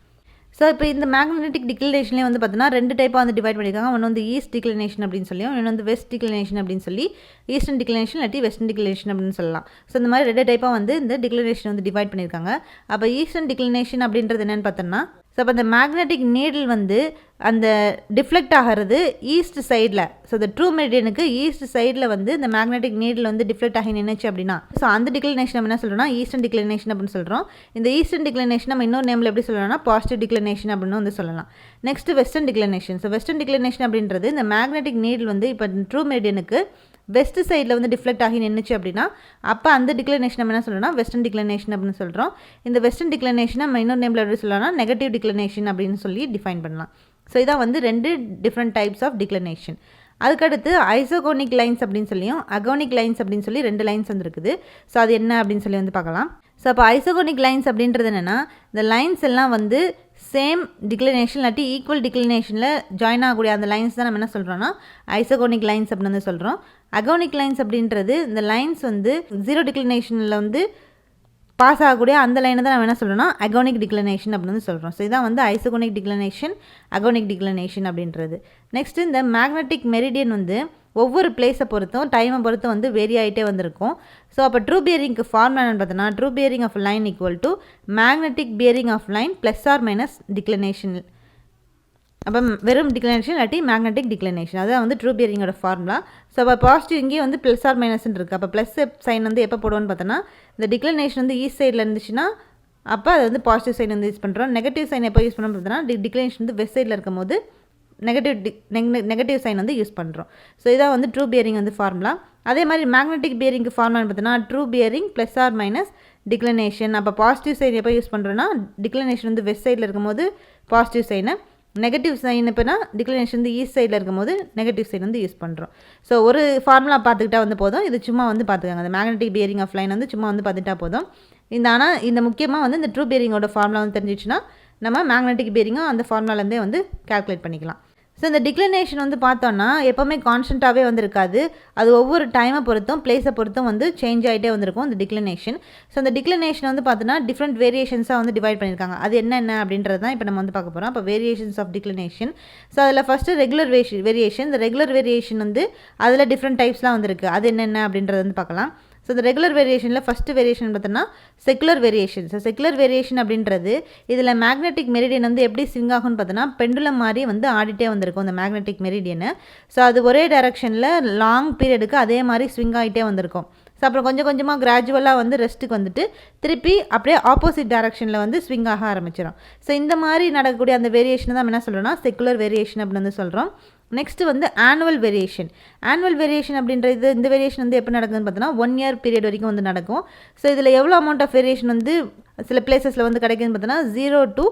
ஸோ இப்போ இந்த மேக்னெட்டிக் டிக்ளினேஷன்லேயே வந்து பார்த்தீங்கன்னா 2 டைப்பாக வந்து டிவைட் பண்ணியிருக்காங்க. ஒன்று வந்து ஈஸ்ட் டிக்ளினேஷன் அப்படின்னு சொல்லியும், இன்னொன்று வந்து வெஸ்ட் டிக்ளினேஷன் அப்படின்னு சொல்லி, ஈஸ்டர்ன் டிக்ளினேஷன் இல்லாட்டி வெஸ்டர்ன் டிக்ளினேஷன் அப்படின்னு சொல்லலாம். ஸோ இந்த மாதிரி 2 டைப்பாக வந்து இந்த டிக்ளினேஷன் வந்து டிவைட் பண்ணியிருக்காங்க. அப்போ ஈஸ்டர்ன் டிக்ளினேஷன் அப்படின்றது என்னென்னு பார்த்தோம்னா, ஸோ அப்போ இந்த மேக்னெட்டிக் நீடில் வந்து அந்த டிஃப்ளெக்ட் ஆகிறது ஈஸ்ட் சைடில். ஸோ இந்த ட்ரூ மெரிடியனுக்கு ஈஸ்ட் சைடில் வந்து இந்த மேக்னெட்டிக் நீடில் வந்து டிஃப்ளெக்ட் ஆகி நின்றுச்சு அப்படின்னா, ஸோ அந்த டிக்ளினேஷன் நம்ம என்ன சொல்கிறோம்னா ஈஸ்டர்ன் டிக்ளினேஷன் அப்படின்னு சொல்கிறோம். இந்த ஈஸ்டர்ன் டிக்ளினேஷன் நம்ம இன்னொரு நேமில் எப்படி சொல்லலாம்னா பாசிட்டிவ் டிக்ளினேஷன் அப்படின்னு வந்து சொல்லலாம். Next western declination. So western declination அப்படின்றது இந்த மேக்னெட்டிக் நீடில் வந்து இப்போ ட்ரூ மெரிடியனுக்கு வெஸ்ட் சைடில் வந்து டிஃப்ளெக்ட் ஆகி நின்றுச்சு அப்படின்னா அப்போ அந்த டிக்ளினேஷன் நம்ம என்ன சொல்கிறோம்னா வெஸ்டர்ன் டிக்ளினேஷன் அப்படின்னு சொல்கிறோம். இந்த வெஸ்டர்ன் டிக்ளினேஷன் நம்ம இன்னொரு நேமில் எப்படி சொல்லலாம்னா நெகட்டிவ் டிக்ளினேஷன் அப்படின்னு சொல்லி டிஃபைன் பண்ணலாம். ஸோ இதான் வந்து 2 டிஃப்ரெண்ட் டைப்ஸ் ஆஃப் டிக்ளினேஷன். அதுக்கடுத்து ஐசோகோனிக் லைன்ஸ் அப்படின்னு சொல்லியும் அகோனிக் லைன்ஸ் அப்படின்னு சொல்லி 2 லைன்ஸ் வந்துருக்குது. ஸோ அது என்ன அப்படின்னு சொல்லி வந்து பார்க்கலாம். ஸோ அப்போ ஐசோகோனிக் லைன்ஸ் அப்படின்றது என்னென்னா இந்த லைன்ஸ் எல்லாம் வந்து சேம் டிக்ளினேஷன் இல்லாட்டி ஈக்குவல் டிக்ளினேஷனில் ஜாயின் ஆகக்கூடிய அந்த லைன்ஸ் தான் நம்ம என்ன சொல்கிறோன்னா ஐசோகோனிக் லைன்ஸ் அப்படின்னு வந்து சொல்கிறோம். அகோனிக் லைன்ஸ் அப்படின்றது இந்த லைன்ஸ் வந்து 0 டிக்ளினேஷனில் வந்து பாஸ் ஆகக்கூடிய அந்த லைனை தான் நம்ம என்ன சொல்கிறோம்னா அகோனிக் டிக்ளினேஷன் அப்படின்னு வந்து சொல்கிறோம். ஸோ இதான் வந்து ஐசோகோனிக் டிக்ளினேஷன், அகோனிக் டிக்ளினேஷன் அப்படின்றது. நெக்ஸ்ட்டு இந்த மேக்னெட்டிக் மெரிடியன் வந்து ஒவ்வொரு பிளேஸை பொறுத்தும் டைமை பொறுத்தும் வந்து வேரி ஆகிட்டே வந்திருக்கும். ஸோ அப்போ ட்ரூ பியரிங்க்கு ஃபார்ம் என்னன்னு பார்த்தோன்னா true bearing of line equal to magnetic bearing of line plus or minus declination. அப்போ வெறும் டிக்ளினேஷன் இல்லாட்டி மேக்னெட்டிக் டிக்ளினேஷன் அதான் வந்து ட்ரூ பியரிங்கோட ஃபார்முலா. ஸோ அப்போ பாசிட்டிவ் இங்கேயே வந்து ப்ளஸ் ஆர் மைனஸ்ன்னு இருக்குது. அப்போ ப்ளஸ் சைன் வந்து எப்போ போடுவோன்னு பார்த்தோன்னா இந்த டிக்ளினேஷன் வந்து ஈஸ்ட் சைடில் இருந்துச்சுன்னா அப்போ அது வந்து பாசிட்டிவ் சைன் வந்து யூஸ் பண்ணுறோம். நெகட்டிவ் சைன் எப்போ யூஸ் பண்ணோம்னு பார்த்தோன்னா டிக்ளினேஷன் வந்து வெஸ்ட் சைடில் இருக்கும் போது நெகட்டிவ் சைன் வந்து யூஸ் பண்ணுறோம். ஸோ இதான் வந்து ட்ரூ பியரிங் வந்து ஃபார்முலா. அதே மாதிரி மேக்னெட்டிக் பியரிங்க்கு ஃபார்முலான்னு பார்த்தோன்னா true bearing plus or minus declination. அப்போ பாசிட்டிவ் சைன் எப்போ யூஸ் பண்ணுறோன்னா டிக்ளினேஷன் வந்து வெஸ்ட் சைடில் இருக்கும்போது பாசிட்டிவ் சைனு, நெகட்டிவ் சைன் இப்போனா டிக்ளினேஷன் வந்து ஈஸ்ட் சைடில் இருக்கும்போது நெகட்டிவ் சைன் வந்து யூஸ் பண்ணுறோம். ஸோ ஒரு ஃபார்முலா பார்த்துக்கிட்டா வந்து போதும். இது சும்மா வந்து பார்த்துக்காங்க. அந்த மேக்னெட்டிக் பியரிங் ஆஃப் லைன் வந்து சும்மா வந்து பார்த்துட்டா போதும். ஆனால் இந்த முக்கியமாக வந்து இந்த ட்ரூ பியரிங்கோட ஃபார்முலா வந்து தெரிஞ்சிச்சுன்னா நம்ம மேக்னெட்டிக் பியரிங்கும் அந்த ஃபார்முலாலேருந்தே வந்து கால்குலேட் பண்ணிக்கலாம். ஸோ இந்த டிக்ளினேஷன் வந்து பார்த்தோன்னா எப்போவுமே கான்ஸ்டண்ட்டாகவே வந்து இருக்காது. அது ஒவ்வொரு டைமை பொறுத்தும் பிளேஸை பொறுத்தும் வந்து சேஞ்ச் ஆகிட்டே வந்திருக்கும் இந்த டிக்ளினேஷன். ஸோ அந்த டிக்ளினேஷன் வந்து பார்த்தோன்னா டிஃப்ரெண்ட் வேரியேஷன்ஸாக வந்து டிவைட் பண்ணியிருக்காங்க. அது என்னென்ன அப்படின்றது தான் இப்போ நம்ம வந்து பார்க்க போகிறோம். அப்போ வேரியேஷன்ஸ் ஆஃப் டிக்ளினேஷன். ஸோ அதில் ஃபஸ்ட்டு ரெகுலர் வேரியேஷன். இந்த ரெகுலர் வேரியேஷன் வந்து அதில் டிஃப்ரெண்ட் டைப்ஸ்லாம் வந்துருக்கு. அது என்னென்ன அப்படின்றத வந்து பார்க்கலாம். ஸோ இந்த ரெகுலர் வேரியேஷனில் ஃபஸ்ட்டு வேரியேஷன் பார்த்தோன்னா secular variation. So secular variation அப்படின்றது இதில் மேக்னெட்டிக் மெரிடியன் வந்து எப்படி ஸ்விங் ஆகும்னு பார்த்தோன்னா பெண்டுலம் மாதிரி வந்து ஆடிட்டே வந்திருக்கும் இந்த மேக்னெட்டிக் மெரிடியனு. ஸோ அது ஒரே டைரக்ஷனில் லாங் பீரியடுக்கு அதே மாதிரி ஸ்விங் ஆகிட்டே வந்திருக்கும். ஸோ அப்புறம் கொஞ்சம் கொஞ்சமாக கிராஜுவலாக வந்து ரெஸ்ட்டுக்கு வந்துட்டு திருப்பி அப்படியே ஆப்போசிட் டைரக்ஷனில் வந்து ஸ்விங் ஆக ஆரம்பிச்சிடும். ஸோ இந்த மாதிரி நடக்கக்கூடிய அந்த வேரியேஷனை தான் என்ன சொல்கிறோன்னா செக்குலர் வேரியேஷன் அப்படின்னு வந்து சொல்கிறோம். நெக்ஸ்ட்டு வந்து ஆனுவல் வேரியேஷன். ஆனுவல் வேரியேஷன் அப்படின்றது இந்த வேரியேஷன் வந்து எப்போ நடக்குதுன்னு பார்த்தோன்னா 1 இயர் பீரியட் வரைக்கும் வந்து நடக்கும். ஸோ இதில் எவ்வளோ அமௌண்ட் ஆஃப் வேரியேஷன் வந்து சில பிளேசஸில் வந்து கிடைக்குதுன்னு பார்த்தோன்னா 0 to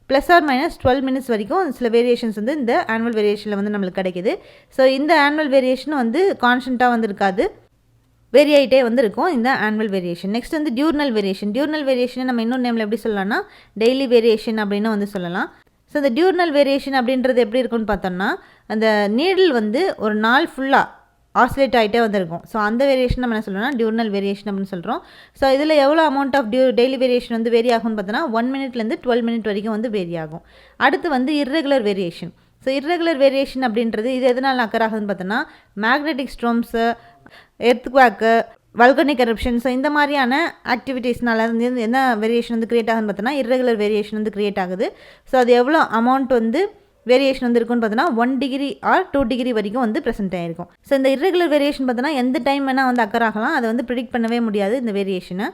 plus or minus 12 minutes வரைக்கும் சில வேரியேஷன்ஸ் வந்து இந்த ஆனுவல் வேரியேஷனில் வந்து நம்மளுக்கு கிடைக்கிது. ஸோ இந்த ஆனுவல் வேரியேஷன் வந்து கான்ஸ்டண்ட்டாக வந்து இருக்காது, வேரி ஆகிட்டே வந்து இருக்கும் இந்த ஆனுவல் வேரியேஷன். நெக்ஸ்ட் வந்து டியூர்னல் வேரியேஷன். டியூர்னல் வேரியேஷனை நம்ம இன்னொரு நேமில் எப்படி சொல்லலாம்னா டெய்லி வேரியேஷன் அப்படின்னு வந்து சொல்லலாம். ஸோ இந்த டியூர்னல் வேரியேஷன் அப்படின்றது எப்படி இருக்குன்னு பார்த்தோம்னா அந்த நீடில் வந்து ஒரு நாள் ஃபுல்லாக ஆசிலேட் ஆகிட்டே வந்திருக்கும். ஸோ அந்த வேரியேஷன் நம்ம என்ன சொல்லணும்னா டியூர்னல் வேரியேஷன் அப்படின்னு சொல்கிறோம். ஸோ இதில் எவ்வளோ அமௌண்ட் ஆஃப் டெய்லி வேரியேஷன் வந்து வேரி ஆகும்னு பார்த்தோன்னா 1 மினிட்லேருந்து 12 மினிட் வரைக்கும் வந்து வேரி ஆகும். அடுத்து வந்து irregular variation. So irregular variation அப்படின்றது இது எதனால் அக்கர் ஆகுதுன்னு பார்த்தோன்னா மேக்னெட்டிக் ஸ்ட்ரோம்ஸு, எர்த்குவாக்கு, வல்கனிக் எரப்ஷன், ஸோ இந்த மாதிரியான ஆக்டிவிட்டீஸ்னால வந்து என்ன வேரியேஷன் வந்து கிரியேட் ஆகுதுன்னு பார்த்தோன்னா இர்ரெகுலர் வேரியேஷன் வந்து கிரியேட் ஆகுது. ஸோ அது எவ்வளோ அமௌண்ட் வந்து வேரியேஷன் வந்து இருக்குன்னு பார்த்தோன்னா 1 டிகிரி ஆர் 2 டிகிரி வரைக்கும் வந்து ப்ரெசென்ட் ஆகிருக்கும். ஸோ இந்த இர்ரெகுலர் வேரியேஷன் பார்த்தோன்னா எந்த டைம் வேணால் வந்து அக்கர் ஆகலாம். அதை வந்து ப்ரிடிக்ட் பண்ணவே முடியாது இந்த வேரியேஷனை.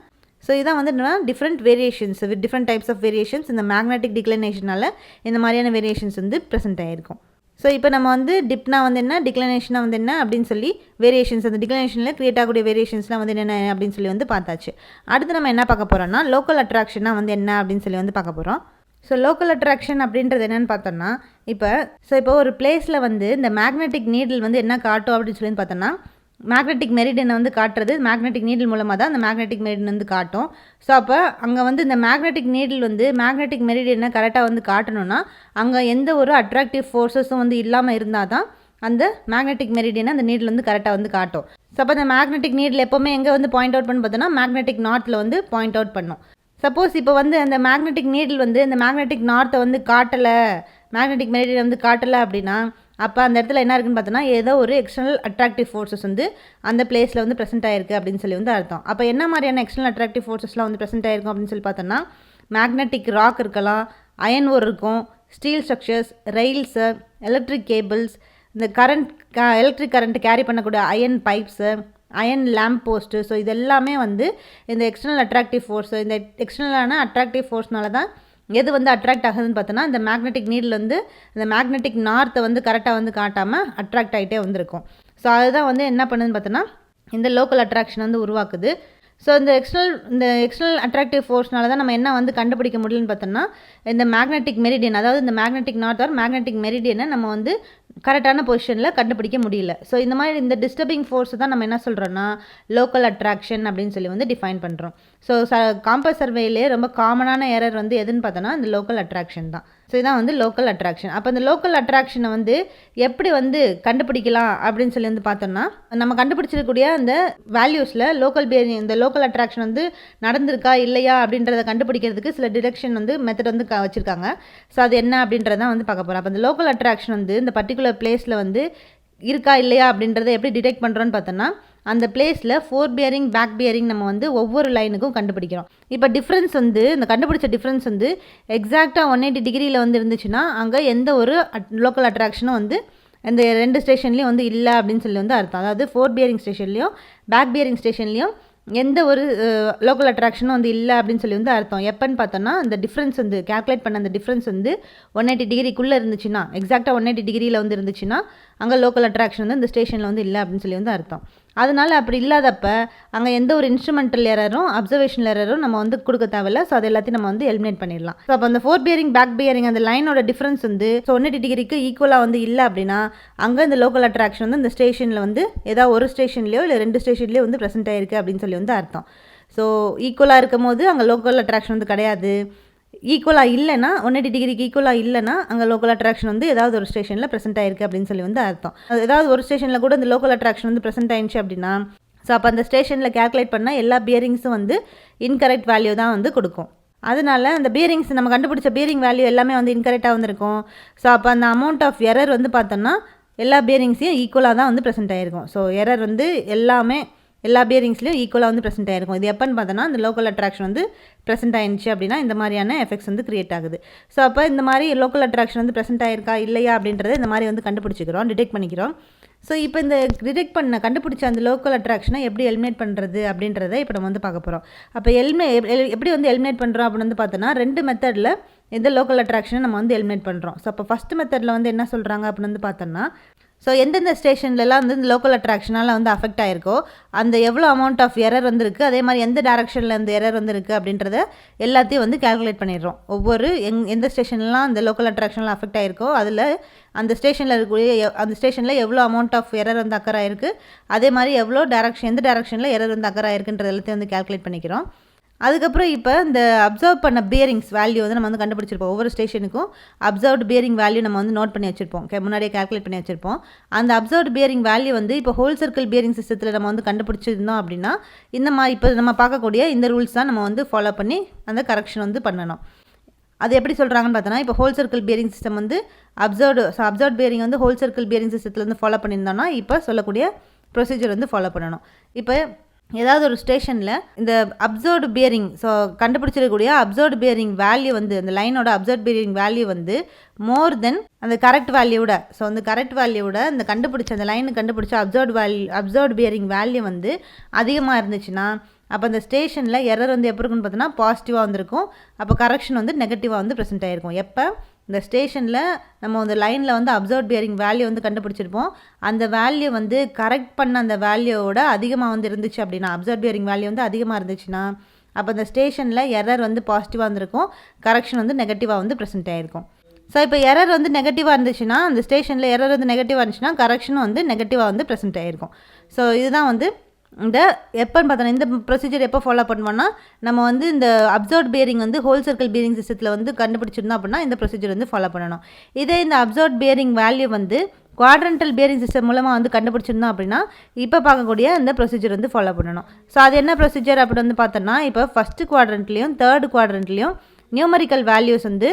ஸோ இதான் வந்து என்னன்னா different variations with different types of variations இந்த மேக்னெட்டிக் டிக்ளைனேஷனால் இந்த மாதிரியான வேரியேஷன்ஸ் வந்து ப்ரெசென்ட் ஆகிருக்கும். ஸோ இப்போ நம்ம வந்து டிப்னா வந்து என்ன, டிக்ளைனேஷனாக வந்து என்ன அப்படின்னு சொல்லி வேரியேஷன்ஸ், அந்த டிக்ளைனேஷனில் க்ரியேட் ஆகக்கூடிய வேரியேஷன்ஸ்லாம் வந்து என்னென்ன அப்படின்னு சொல்லி வந்து பார்த்தாச்சு. அடுத்து நம்ம என்ன பார்க்க போகிறோம்னா லோக்கல் அட்ராக்ஷனாக வந்து என்ன அப்படின்னு சொல்லி வந்து பார்க்க போகிறோம். ஸோ லோக்கல் அட்ராக்ஷன் அப்படின்றது என்னென்னு பார்த்தோம்னா இப்போ ஒரு பிளேஸில் வந்து இந்த மேக்னெட்டிக் நீடில் வந்து என்ன காட்டும் அப்படின்னு சொல்லி பார்த்தோம்னா மேக்னெட்டிக் மெரிடியனை வந்து காட்டுறது மேக்னெட்டிக் நீடில் மூலமாக தான் அந்த மேக்னெட்டிக் மெரிடியன் வந்து காட்டும். ஸோ அப்போ அங்கே வந்து இந்த மேக்னெட்டிக் நீடில் வந்து மேக்னெட்டிக் மெரிடியனை கரெக்டாக வந்து காட்டணும்னா அங்கே எந்த ஒரு அட்ராக்டிவ் ஃபோர்ஸஸும் வந்து இல்லாமல் இருந்தால் தான் அந்த மேக்னெட்டிக் மெரிடியனை அந்த நீடில் வந்து கரெக்டாக வந்து காட்டும். ஸோ அப்போ அந்த மேக்னெட்டிக் நீடில் எப்போவுமே எங்கே வந்து பாயிண்ட் அவுட் பண்ணி பார்த்தோன்னா மேக்னெட்டிக் நார்த்தில் வந்து பாயிண்ட் அவுட் பண்ணும். சப்போஸ் இப்போ வந்து அந்த மேக்னெட்டிக் நீடில் வந்து இந்த மேக்னெட்டிக் நார்த்தை வந்து காட்டலை, மேக்னெட்டிக் மெரிடியன் வந்து காட்டலை அப்படின்னா அப்போ அந்த இடத்துல என்ன இருக்குன்னு பார்த்தோன்னா ஏதோ ஒரு எக்ஸ்டர்னல் அட்ராக்டிவ் ஃபோர்ஸஸ் வந்து அந்த பிளேஸில் வந்து ப்ரெசென்ட் ஆயிருக்கு அப்படின்னு சொல்லி வந்து அர்த்தம். அப்போ என்ன மாதிரியான எக்ஸ்டர்னல் அட்ராக்டிவ் ஃபோர்ஸஸ்லாம் வந்து ப்ரெசென்ட் ஆயிருக்கும் அப்படின்னு சொல்லி பார்த்தோன்னா மேக்னெட்டிக் ராக் இருக்கலாம், அயன் ஓர் இருக்கும், steel structures, rails, electric cables, இந்த எலக்ட்ரிக் கரண்ட் கேரி பண்ணக்கூடிய iron pipes, iron lamp post. So இதெல்லாமே வந்து இந்த எக்ஸ்டர்னல் அட்ராக்டிவ் ஃபோர்ஸு, இந்த எக்ஸ்டர்னலான அட்ராக்டிவ் ஃபோர்ஸ்னால தான் எது வந்து அட்ராக்ட் ஆகுதுன்னு பார்த்தோன்னா இந்த மேக்னெட்டிக் நீடில் வந்து இந்த மேக்னெட்டிக் நார்த்தை வந்து கரெக்டாக வந்து காட்டாமல் அட்ராக்ட் ஆகிட்டே வந்திருக்கும். ஸோ அதுதான் வந்து என்ன பண்ணுதுன்னு பார்த்தோன்னா இந்த லோக்கல் அட்ராக்ஷன் வந்து உருவாக்குது. ஸோ இந்த எக்ஸ்டர்னல் அட்ராக்டிவ் ஃபோர்ஸ்னால தான் நம்ம என்ன வந்து கண்டுபிடிக்க முடியலன்னு பார்த்தோன்னா இந்த மேக்னெட்டிக் மெரிடியன், அதாவது இந்த மேக்னெட்டிக் நார்த் ஆர் மேக்னெட்டிக் மெரிடியனை நம்ம வந்து கரெக்டான பொசிஷனில் கண்டுபிடிக்க முடியல. ஸோ இந்த மாதிரி இந்த டிஸ்டர்பிங் ஃபோர்ஸ் தான் நம்ம என்ன சொல்கிறோன்னா லோக்கல் அட்ராக்ஷன் அப்படின்னு சொல்லி வந்து டிஃபைன் பண்ணுறோம். ஸோ காம்பஸ் சர்வேலே ரொம்ப காமனான எரர் வந்து எதுன்னு பார்த்தோன்னா இந்த லோக்கல் அட்ராக்ஷன் தான். ஸோ இதான் வந்து லோக்கல் அட்ராக்ஷன். அப்போ இந்த லோக்கல் அட்ராக்ஷனை வந்து எப்படி வந்து கண்டுபிடிக்கலாம் அப்படின்னு சொல்லி வந்து பார்த்தோம்னா நம்ம கண்டுபிடிச்சிருக்கக்கூடிய அந்த வேல்யூஸில் இந்த லோக்கல் அட்ராக்ஷன் வந்து நடந்திருக்கா இல்லையா அப்படின்றத கண்டுபிடிக்கிறதுக்கு சில டிடெக்ஷன் வந்து மெத்தட் வந்து வச்சுருக்காங்க. ஸோ அது என்ன அப்படின்றதான் வந்து பார்க்க போகிறோம். அப்போ இந்த லோக்கல் அட்ராக்ஷன் வந்து இந்த பர்டிகுலர் பிளேஸில் வந்து இருக்கா இல்லையா அப்படின்றத எப்படி டிடெக்ட் பண்ணுறோன்னு பார்த்தோன்னா அந்த பிளேஸில் ஃபோர் பியரிங் பேக் பியரிங் நம்ம வந்து ஒவ்வொரு லைனுக்கும் கண்டுபிடிக்கிறோம். இப்போ டிஃப்ரென்ஸ் வந்து இந்த கண்டுபிடிச்ச டிஃப்ரென்ஸ் வந்து எக்ஸாக்டாக 180 டிகிரியில் வந்து இருந்துச்சுன்னா அங்கே எந்த ஒரு லோக்கல் அட்ராக்ஷனும் வந்து இந்த 2 ஸ்டேஷன்லேயும் வந்து இல்லை அப்படின்னு சொல்லி வந்து அர்த்தம். அதாவது ஃபோர் பியரிங் ஸ்டேஷன்லேயும் பேக் பியரிங் ஸ்டேஷன்லேயும் எந்த ஒரு லோக்கல் அட்ராக்ஷனும் வந்து இல்லை அப்படின்னு சொல்லி வந்து அர்த்தம். எப்போன்னு பார்த்தோன்னா அந்த டிஃப்ரென்ஸ் வந்து கேல்குலேட் பண்ண அந்த டிஃப்ரென்ஸ் வந்து 180 டிகிரிக்குள்ளே இருந்துச்சுன்னா, எக்ஸாக்டாக 180 டிகிரியில் வந்து இருந்துச்சுன்னா அங்கே லோக்கல் அட்ராக்ஷன் வந்து இந்த ஸ்டேஷனில் வந்து இல்லை அப்படின்னு சொல்லி வந்து அர்த்தம். அதனால் அப்படி இல்லாதப்ப அங்கே எந்த ஒரு இன்ஸ்ட்ருமெண்டல் எரரும் அப்சர்வேஷனல் எரரும் நம்ம வந்து கொடுக்க தேவையில்ல. ஸோ அது எல்லாத்தையும் நம்ம வந்து எலிமினேட் பண்ணிடலாம். ஸோ அப்போ அந்த ஃபோர் பியரிங் பேக் பியரிங் அந்த லைனோட டிஃப்ரென்ஸ் வந்து 180 டிகிரிக்கு ஈக்குவலாக வந்து இல்லை அப்படின்னா அங்கே இந்த லோக்கல் அட்ராக்ஷன் வந்து இந்த ஸ்டேஷனில் வந்து ஏதாவது ஒரு ஸ்டேஷன்லையோ இல்லை 2 ஸ்டேஷன்லேயோ வந்து ப்ரெசென்ட் ஆயிருக்கு அப்படின்னு சொல்லி வந்து அர்த்தம். ஸோ ஈக்குவலாக இருக்கும் போது அங்கே லோக்கல் அட்ராக்ஷன் வந்து கிடையாது. ஈக்குவலாக இல்லைனா 180 டிகிரிக்கு ஈக்குவலாக இல்லைனா அங்கே லோக்கல் அட்ராக்ஷன் வந்து ஏதாவது ஒரு ஸ்டேஷனில் ப்ரெசென்ட் ஆயிருக்கு அப்படின்னு சொல்லி வந்து அர்த்தம். ஏதாவது ஒரு ஸ்டேஷனில் கூட இந்த லோக்கல் அட்ராக்ஷன் வந்து ப்ரெசென்ட் ஆயிடுச்சு அப்படின்னா ஸோ அப்போ அந்த ஸ்டேஷனில் கேல்குலேட் பண்ணால் எல்லா பியரிங்ஸும் வந்து இன்கரெக்ட் வேல்யூ தான் வந்து கொடுக்கும். அதனால அந்த பியரிங்ஸ் நம்ம கண்டுபிடிச்ச பியரிங் வேல்யூ எல்லாமே வந்து இன்கரெக்டாக வந்துருக்கும். ஸோ அப்போ அந்த அமௌண்ட் ஆஃப் எரர் வந்து பார்த்தோன்னா எல்லா பியரிங்ஸையும் ஈக்குவலாக தான் வந்து ப்ரெசென்ட் ஆகிருக்கும். ஸோ எரர் வந்து எல்லா பியரிங்ஸ்லையும் ஈக்குவலாக வந்து ப்ரெசென்ட் ஆகிருக்கும். இது எப்போன்னு பார்த்தோன்னா இந்த லோக்கல் அட்ராக்ஷன் வந்து ப்ரெசென்ட் ஆயிடுச்சு அப்படின்னா இந்த மாதிரியான எஃபெக்ட்ஸ் வந்து கிரியேட் ஆகுது. ஸோ அப்போ இந்த மாதிரி லோக்கல் அட்ராக்ஷன் வந்து ப்ரெசென்ட் ஆயிருக்கா இல்லையா அப்படின்றத இந்த மாதிரி வந்து கண்டுபிடிச்சிக்கிறோம், டிடெக்ட் பண்ணிக்கிறோம். ஸோ இப்போ இந்த கண்டுபிடிச்ச அந்த லோக்கல் அட்ராக்ஷனை எப்படி எலிமினேட் பண்ணுறது அப்படின்றத இப்போ நம்ம வந்து பார்க்க போகிறோம். அப்போ எப்படி வந்து எலிமினேட் பண்ணுறோம் அப்படின்னு வந்து பார்த்தோன்னா 2 மெத்தடில் இந்த லோக்கல் அட்ராக்ஷனை நம்ம வந்து எலிமினேட் பண்ணுறோம். ஸோ அப்போ ஃபஸ்ட் மெத்தடில் வந்து என்ன சொல்கிறாங்க அப்படின்னு வந்து பார்த்தோன்னா ஸோ எந்தெந்த ஸ்டேஷன்லலாம் வந்து இந்த லோக்கல் அட்ராக்ஷனால் வந்து அஃபெக்ட் ஆகிருக்கோ அந்த எவ்வளோ அமௌண்ட் ஆஃப் எரர் வந்துருக்கு, அதே மாதிரி எந்த டேரக்ஷனில் இந்த எரர் வந்துருக்கு அப்படின்றத எல்லாத்தையும் வந்து கேல்குலேட் பண்ணிடுறோம். ஒவ்வொரு எந்த ஸ்டேஷன்லாம் இந்த லோக்கல் அட்ராக்ஷனில் அஃபெக்ட் ஆகிருக்கோ அதில் அந்த ஸ்டேஷனில் இருக்கக்கூடிய அந்த ஸ்டேஷனில் எவ்வளோ அமௌண்ட் ஆஃப் எரர் வந்து அக்கர் ஆகிருக்கு, அதே மாதிரி எவ்வளோ எந்த டேரக்ஷனில் எரர் வந்து அக்கர் ஆகிருக்குன்றது எல்லாத்தையும் வந்து கேல்குலேட் பண்ணிக்கிறோம். அதுக்கப்புறம் இப்போ இந்த அப்சர்வ் பண்ண பியரிங்ஸ் வேல்யூ வந்து நம்ம வந்து கண்டுபிடிச்சிருப்போம். ஒவ்வொரு ஸ்டேஷனுக்கும் அப்சர்வ்டு பியரிங் வேல்யூ நம்ம வந்து நோட் பண்ணி வச்சுருப்போம், முன்னாடியே கேல்குலேட் பண்ணி வச்சுருப்போம். அந்த அப்சர்வ்டு பியரிங் வேல்யூ வந்து இப்போ ஹோல் சர்க்கிள் பியரிங் சிஸ்டத்தில் நம்ம வந்து கண்டுபிடிச்சிருந்தோம் அப்படின்னா இந்த மாதிரி இப்போ நம்ம பார்க்கக்கூடிய இந்த ரூல்ஸ் தான் நம்ம வந்து ஃபாலோ பண்ணி அந்த கரெக்ஷன் வந்து பண்ணணும். அது எப்படி சொல்கிறாங்கன்னு பார்த்தோன்னா இப்போ ஹோல் சர்க்கிள் பியரிங் சிஸ்டம் வந்து அப்சர்வ்டு பியரிங் வந்து ஹோல் சர்க்கிள் பியரிங் சிஸ்டத்தில் வந்து ஃபாலோ பண்ணியிருந்தோம்னா இப்போ சொல்லக்கூடிய ப்ரொசீஜர் வந்து ஃபாலோ பண்ணணும். இப்போ ஏதாவது ஒரு ஸ்டேஷனில் இந்த அப்சர்வ்டு பியரிங் ஸோ கண்டுபிடிச்சிருக்கக்கூடிய அப்சர்வ்டு பியரிங் வேல்யூ வந்து அந்த லைனோட அப்சர்வ் பியரிங் வேல்யூ வந்து மோர் தென் அந்த கரெக்ட் வேல்யூவோட ஸோ அந்த கரெக்ட் வேல்யூவோட அந்த கண்டுபிடிச்ச அந்த லைனு கண்டுபிடிச்ச அப்சர்வ்டு பியரிங் வேல்யூ வந்து அதிகமாக இருந்துச்சுன்னா அப்போ அந்த ஸ்டேஷனில் எரர் வந்து எப்போ இருக்குன்னு பார்த்தோன்னா பாசிட்டிவாக வந்திருக்கும். அப்போ கரெக்ஷன் வந்து நெகட்டிவாக வந்து ப்ரெசென்ட் ஆகிருக்கும். எப்போ இந்த ஸ்டேஷனில் நம்ம அந்த லைனில் வந்து அப்சர்வ் பியரிங் வேல்யூ வந்து கண்டுபிடிச்சிருப்போம், அந்த வேல்யூ வந்து கரெக்ட் பண்ண அந்த வேல்யூவோட அதிகமாக வந்து இருந்துச்சு அப்படின்னா, அப்சர்வ் பியரிங் வேல்யூ வந்து அதிகமாக இருந்துச்சுன்னா அப்போ அந்த ஸ்டேஷனில் எரர் வந்து பாசிட்டிவாக இருந்திருக்கும், கரெக்ஷன் வந்து நெகட்டிவாக வந்து ப்ரெசென்ட் ஆகிருக்கும். ஸோ இப்போ எரர் வந்து நெகட்டிவாக இருந்துச்சுன்னா அந்த ஸ்டேஷனில் எரர் வந்து நெகட்டிவாக இருந்துச்சுன்னா கரெக்ஷனும் வந்து நெகட்டிவாக வந்து ப்ரெசென்ட் ஆகிருக்கும். ஸோ இதுதான் வந்து இந்த எப்போன்னு பார்த்தோன்னா இந்த ப்ரொசீஜர் எப்போ ஃபாலோ பண்ணுவோன்னா நம்ம வந்து இந்த அப்சர்வ் பியரிங் வந்து ஹோல் சர்க்கிள் பியரிங் சிஸ்டத்தில் வந்து கண்டுபிடிச்சிருந்தோம் அப்படின்னா இந்த ப்ரொசீஜர் வந்து ஃபாலோ பண்ணணும். இதே இந்த அப்சர்வ் பியரிங் வேல்யூ வந்து குவாட்ரண்டல் பியரிங் சிஸ்டம் மூலமாக வந்து கண்டுபிடிச்சிருந்தோம் அப்படின்னா இப்போ பார்க்கக்கூடிய இந்த ப்ரொசீஜர் வந்து ஃபாலோ பண்ணணும். ஸோ அது என்ன ப்ரொசீஜர் அப்படி வந்து பார்த்தோன்னா இப்போ ஃபஸ்ட்டு குவாட்ரண்ட்லேயும் தேர்ட் குவாட்ரண்ட்லேயும் நியூமரிக்கல் வேல்யூஸ் வந்து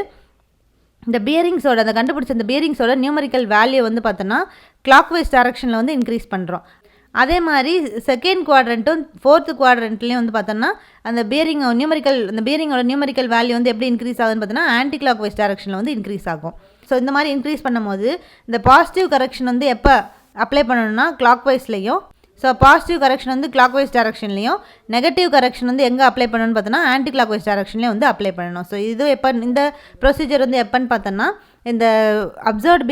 இந்த பியரிங்ஸோட அந்த கண்டுபிடிச்ச இந்த பியரிங்ஸோட நியூமரிக்கல் வேல்யூ வந்து பார்த்தோன்னா கிளாக் வைஸ் டைரக்ஷனில் வந்து இன்க்ரீஸ் பண்ணுறோம். அதே மாதிரி செகண்ட் குவாட்ரண்ட்டும் ஃபோர்த்து குவாட்ரண்ட்லேயும் வந்து பார்த்தோன்னா அந்த பியரிங்கோட நியூமரிக்கல் வேல்யூ வந்து எப்படி இன்க்ரீஸ் ஆகுதுன்னு பார்த்தோன்னா ஆன்டி கிளாக் வைஸ் டைரக்ஷனில் வந்து இன்க்ரீஸ் ஆகும். ஸோ இந்த மாதிரி இன்க்ரீஸ் பண்ணும்போது இந்த பாசிட்டிவ் கரெக்ஷன் வந்து எப்போ அப்ளை பண்ணணும்னா கிளாக் வைஸ்லையும், ஸோ பாசிட்டிவ் கரெக்ஷன் வந்து கிளாக் வைஸ் டைரக்ஷன்லையும், நெகட்டிவ் கரெக்ஷன் வந்து எங்கே அப்ளை பண்ணணும்னு பார்த்தோன்னா ஆன்டி கிளாக் வைஸ் டைரக்ஷன்லேயும் வந்து அப்ளை பண்ணணும். ஸோ இது எப்போ இந்த ப்ரொசீஜர் வந்து எப்போன்னு பார்த்தோன்னா இந்த அப்சர்வ்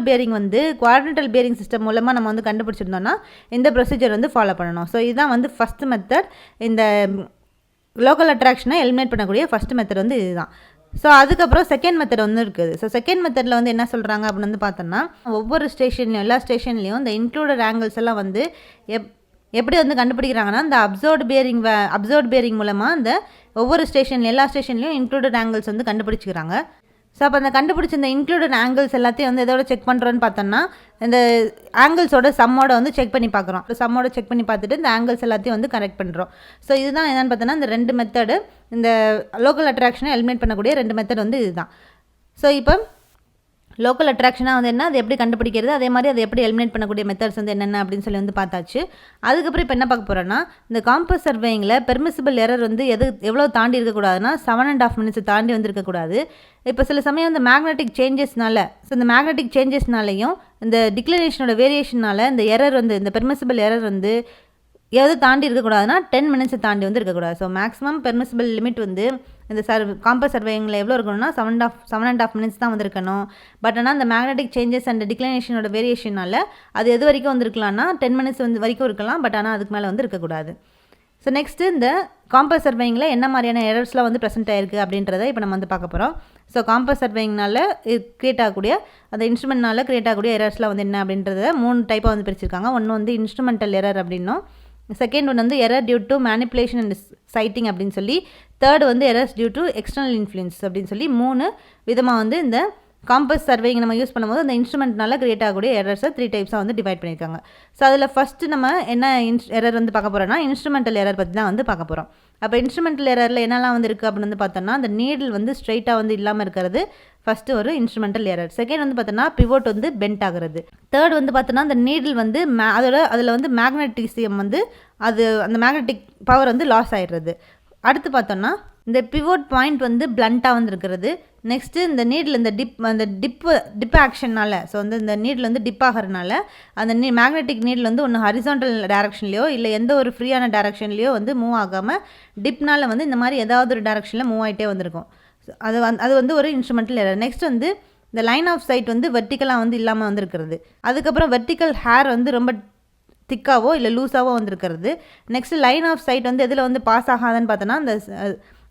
பியரிங் வந்து குவாட்ரண்டல் பியரிங் சிஸ்டம் மூலமாக நம்ம வந்து கண்டுபிடிச்சிருந்தோம்னா இந்த ப்ரொசீஜர் வந்து ஃபாலோ பண்ணணும். ஸோ இதுதான் வந்து ஃபஸ்ட்டு மெத்தட். இந்த லோக்கல் அட்ராக்ஷனை எலிமினேட் பண்ணக்கூடிய ஃபஸ்ட்டு மெத்தட் வந்து இதுதான். ஸோ அதுக்கப்புறம் செகண்ட் மெத்தட் வந்து இருக்குது. ஸோ செகண்ட் மெத்தடில் வந்து என்ன சொல்கிறாங்க அப்படின்னு வந்து பார்த்தோன்னா ஒவ்வொரு ஸ்டேஷன்லையும் எல்லா ஸ்டேஷன்லேயும் இந்த இன்க்ளூடட் ஆங்கிள்ஸ் எல்லாம் வந்து எப்படி வந்து கண்டுபிடிக்கிறாங்கன்னா இந்த அப்சர்வ் பியரிங் மூலமாக இந்த ஒவ்வொரு எல்லா ஸ்டேஷன்லையும் இன்க்ளூடட் ஆங்கிள்ஸ் வந்து கண்டுபிடிச்சிக்கிறாங்க. ஸோ அப்போ அந்த கண்டுபிடிச்ச இந்த இன்க்ளூடட் ஆங்கிள்ஸ் எல்லாத்தையும் வந்து எதோட செக் பண்ணுறோன்னு பார்த்தோன்னா இந்த ஆங்கிள்ஸோட சம்மோட வந்து செக் பண்ணி பார்க்குறோம். சம்மோட செக் பண்ணி பார்த்துட்டு இந்த ஆங்கிள்ஸ் எல்லாத்தையும் வந்து கரெக்ட் பண்ணுறோம். ஸோ இதுதான் என்னென்னு பார்த்தோன்னா இந்த ரெண்டு மெத்தடு, இந்த லோக்கல் அட்ராக்ஷனை எலிமினேட் பண்ணக்கூடிய ரெண்டு மெத்தட் வந்து இதுதான். ஸோ இப்போ லோக்கல் அட்ராக்ஷனாக வந்து என்ன, அது எப்படி கண்டுபிடிக்கிறது, அதே மாதிரி அதை எப்படி எலிமினேட் பண்ணக்கூடிய மெத்தட்ஸ் வந்து என்னென்ன அப்படின்னு சொல்லி வந்து பார்த்தாச்சு. அதுக்கப்புறம் இப்போ என்ன பார்க்க போகிறோன்னா இந்த காம்பஸ் சர்வேயிங்கில் பெர்மிசிபிள் எரர் வந்து எவ்வளோ தாண்டி இருக்கக்கூடாதுன்னா 7.5 minutes தாண்டி வந்து இருக்கக்கூடாது. இப்போ சில சமயம் இந்த மேக்னெட்டிக் சேஞ்சஸ்னால இந்த மேக்னெட்டிக் சேஞ்சஸ்னாலையும் இந்த டிக்ளரேஷனோட வேரியேஷனால் இந்த எரர் வந்து இந்த பெர்மிசிபிள் எரர் வந்து எது தாண்டி இருக்கக்கூடாதுன்னா 10 minutes தாண்டி வந்து இருக்கக்கூடாது. ஸோ மேக்ஸிமம் பெர்மிசிபிள் லிமிட் வந்து இந்த காம்பஸ் சர்வேயிங்கில் எவ்வளோ இருக்கணும்னா 7.5 minutes தான் வந்து இருக்கணும். பட் ஆனால் இந்த மேக்னெட்டிக் சேஞ்சஸ் அண்ட் டிக்ளரேஷனோட வேரியேஷனால் அது எது வரைக்கும் வந்துருக்கலாம்னா 10 minutes வந்து வரைக்கும் இருக்கலாம். பட் ஆனால் அதுக்கு மேலே வந்து இருக்கக்கூடாது. ஸோ நெக்ஸ்ட்டு இந்த காம்பஸ் சர்வேயிங்கில் என்ன மாதிரியான எரர்ஸ்லாம் வந்து ப்ரெசென்ட் ஆயிருக்கு அப்படின்றத இப்போ நம்ம வந்து பார்க்க போகிறோம். ஸோ காம்பஸ் சர்வேயிங்னால க்ரியேட் ஆகக்கூடிய அந்த இன்ஸ்ட்ருமெண்ட்னால க்ரியேட் ஆகக்கூடிய எரர்ஸ்லாம் வந்து என்ன அப்படின்றத 3 டைப்பாக வந்து பிரிச்சிருக்காங்க. ஒன்று வந்து இன்ஸ்ட்ருமெண்டல் எரர் அப்படின்னும், செகண்ட் ஒன் வந்து error due to manipulation and sighting அப்படின்னு சொல்லி, தேர்ட் வந்து errors due to external influence அப்படின்னு சொல்லி 3 விதமாக வந்து இந்த காம்பஸ் சர்வேயிங் நம்ம யூஸ் பண்ணும்போது அந்த இன்ஸ்ட்ருமெண்ட்னால க்ரியேட் ஆகக்கூடிய எரர்ஸை 3 டைப்ஸாக வந்து டிவைட் பண்ணியிருக்காங்க. ஸோ அதில் ஃபஸ்ட்டு நம்ம என்ன எரர் வந்து பார்க்க போகிறோம்னா இன்ஸ்ட்ருமெண்டல் எரர் பற்றி தான் வந்து பார்க்க போகிறோம். அப்போ இன்ஸ்ட்ருமெண்டல் எரரில் என்னெல்லாம் வந்து இருக்குது அப்படின்னு வந்து பார்த்தோம்னா அந்த நீடில் வந்து ஸ்ட்ரைட்டாக வந்து இல்லாமல் இருக்கிறது ஃபஸ்ட்டு ஒரு இன்ஸ்ட்ருமெண்டல் எரர். செகண்ட் வந்து பார்த்தோன்னா பிவோட் வந்து பெண்ட் ஆகிறது. தேர்ட் வந்து பார்த்தோன்னா அந்த நீடில் வந்து அதில் வந்து மேக்னட்டிசியம் வந்து அந்த மேக்னெட்டிக் பவர் வந்து லாஸ் ஆகிடுறது. அடுத்து பார்த்தோன்னா இந்த பிவோட் பாயிண்ட் வந்து பிளண்ட்டாக வந்து இருக்கிறது. நெக்ஸ்ட்டு இந்த நீடில் இந்த டிப் ஆக்ஷனால், ஸோ வந்து இந்த நீடில் வந்து டிப் ஆகிறதுனால அந்த மேக்னெட்டிக் நீடில் வந்து ஒன்று ஹரிசாண்டல் டைரக்ஷன்லையோ இல்லை எந்த ஒரு ஃப்ரீயான டைரக்ஷன்லையோ வந்து மூவ் ஆகாமல் டிப்னால் வந்து இந்த மாதிரி ஏதாவது ஒரு டைரக்ஷனில் மூவ் ஆகிட்டே வந்திருக்கும். அது வந்து ஒரு இன்ஸ்ட்ருமெண்டல் எரர். நெக்ஸ்ட் வந்து இந்த லைன் ஆஃப் சைட் வந்து வெர்டிக்கலாக வந்து இல்லாமல் வந்துருக்கிறது. அதுக்கப்புறம் வெர்டிக்கல் ஹேர் வந்து ரொம்ப திக்காவோ இல்லை லூஸாவோ வந்துருக்கிறது. நெக்ஸ்ட் லைன் ஆஃப் சைட் வந்து எதில் வந்து பாஸ் ஆகாதுன்னு பார்த்தோன்னா இந்த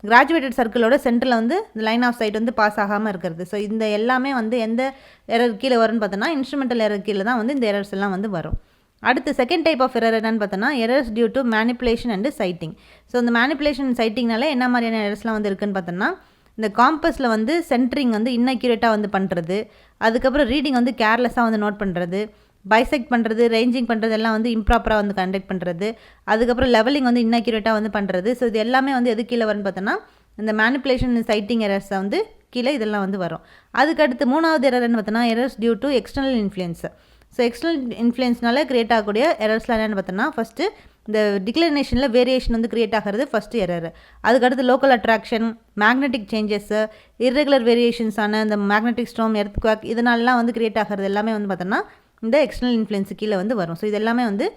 கிராஜுவேட்டட் சர்க்கிளோட சென்டரில் வந்து இந்த லைன் ஆஃப் சைட் வந்து பாஸ் ஆகாமல் இருக்கிறது. ஸோ இந்த எல்லாமே வந்து எந்த எரர் கீழே வரும்னு பார்த்தோன்னா இன்ஸ்ட்ருமெண்டல் எரர் கீழே தான் வந்து இந்த எரர்ஸ் எல்லாம் வந்து வரும். அடுத்து செகண்ட் டைப் ஆஃப் எரர் என்னன்னு பார்த்தோன்னா errors due to manipulation and sighting. So இந்த மேனிப்புலேஷன் அண்ட் சைட்டிங்னால என்ன மாதிரியான எரர்ஸ்லாம் வந்து இருக்குன்னு பார்த்தோன்னா இந்த காம்பஸில் வந்து சென்ட்ரிங் வந்து இன்னக்யூரேட்டாக வந்து பண்ணுறது, அதுக்கப்புறம் ரீடிங் வந்து கேர்லெஸ்ஸாக வந்து நோட் பண்ணுறது, பைசெக்ட் பண்ணுறது, ரேஞ்சிங் பண்ணுறது எல்லாம் வந்து இம்ப்ராப்பராக வந்து கண்டக்ட் பண்ணுறது, அதுக்கப்புறம் லெவலிங் வந்து இன்னக்யூரேட்டாக வந்து பண்ணுறது. ஸோ இது எல்லாமே வந்து எது கீழே வரும்னு பார்த்தோன்னா இந்த மேனிப்புலேஷன் சைட்டிங் எரர்ஸை வந்து கீழே இதெல்லாம் வந்து வரும். அதுக்கடுத்து மூணாவது எரர்னு பார்த்தோன்னா errors due to external influence. So external இன்ஃப்ளூயன்ஸ்னால கிரியேட் ஆகக்கூடிய எரர்ஸ்லாம் என்னென்னு பார்த்தோன்னா ஃபஸ்ட்டு இந்த டிக்ளினேஷனில் வேரியேஷன் வந்து க்ரியேட் ஆகிறது ஃபஸ்ட்டு எரர். அதுக்கடுத்து local attraction, magnetic changes, irregular வேரியேஷன்ஸான இந்த மேக்னெட்டிக் ஸ்டார்ம், எர்த்குவேக் இதனாலலாம் வந்து க்ரியேட் ஆகிறது எல்லாமே வந்து பார்த்தோன்னா இந்த எக்ஸ்டர்னல் இன்ஃப்ளூயன்ஸு கீழே வந்து வரும். ஸோ இது எல்லாமே வந்து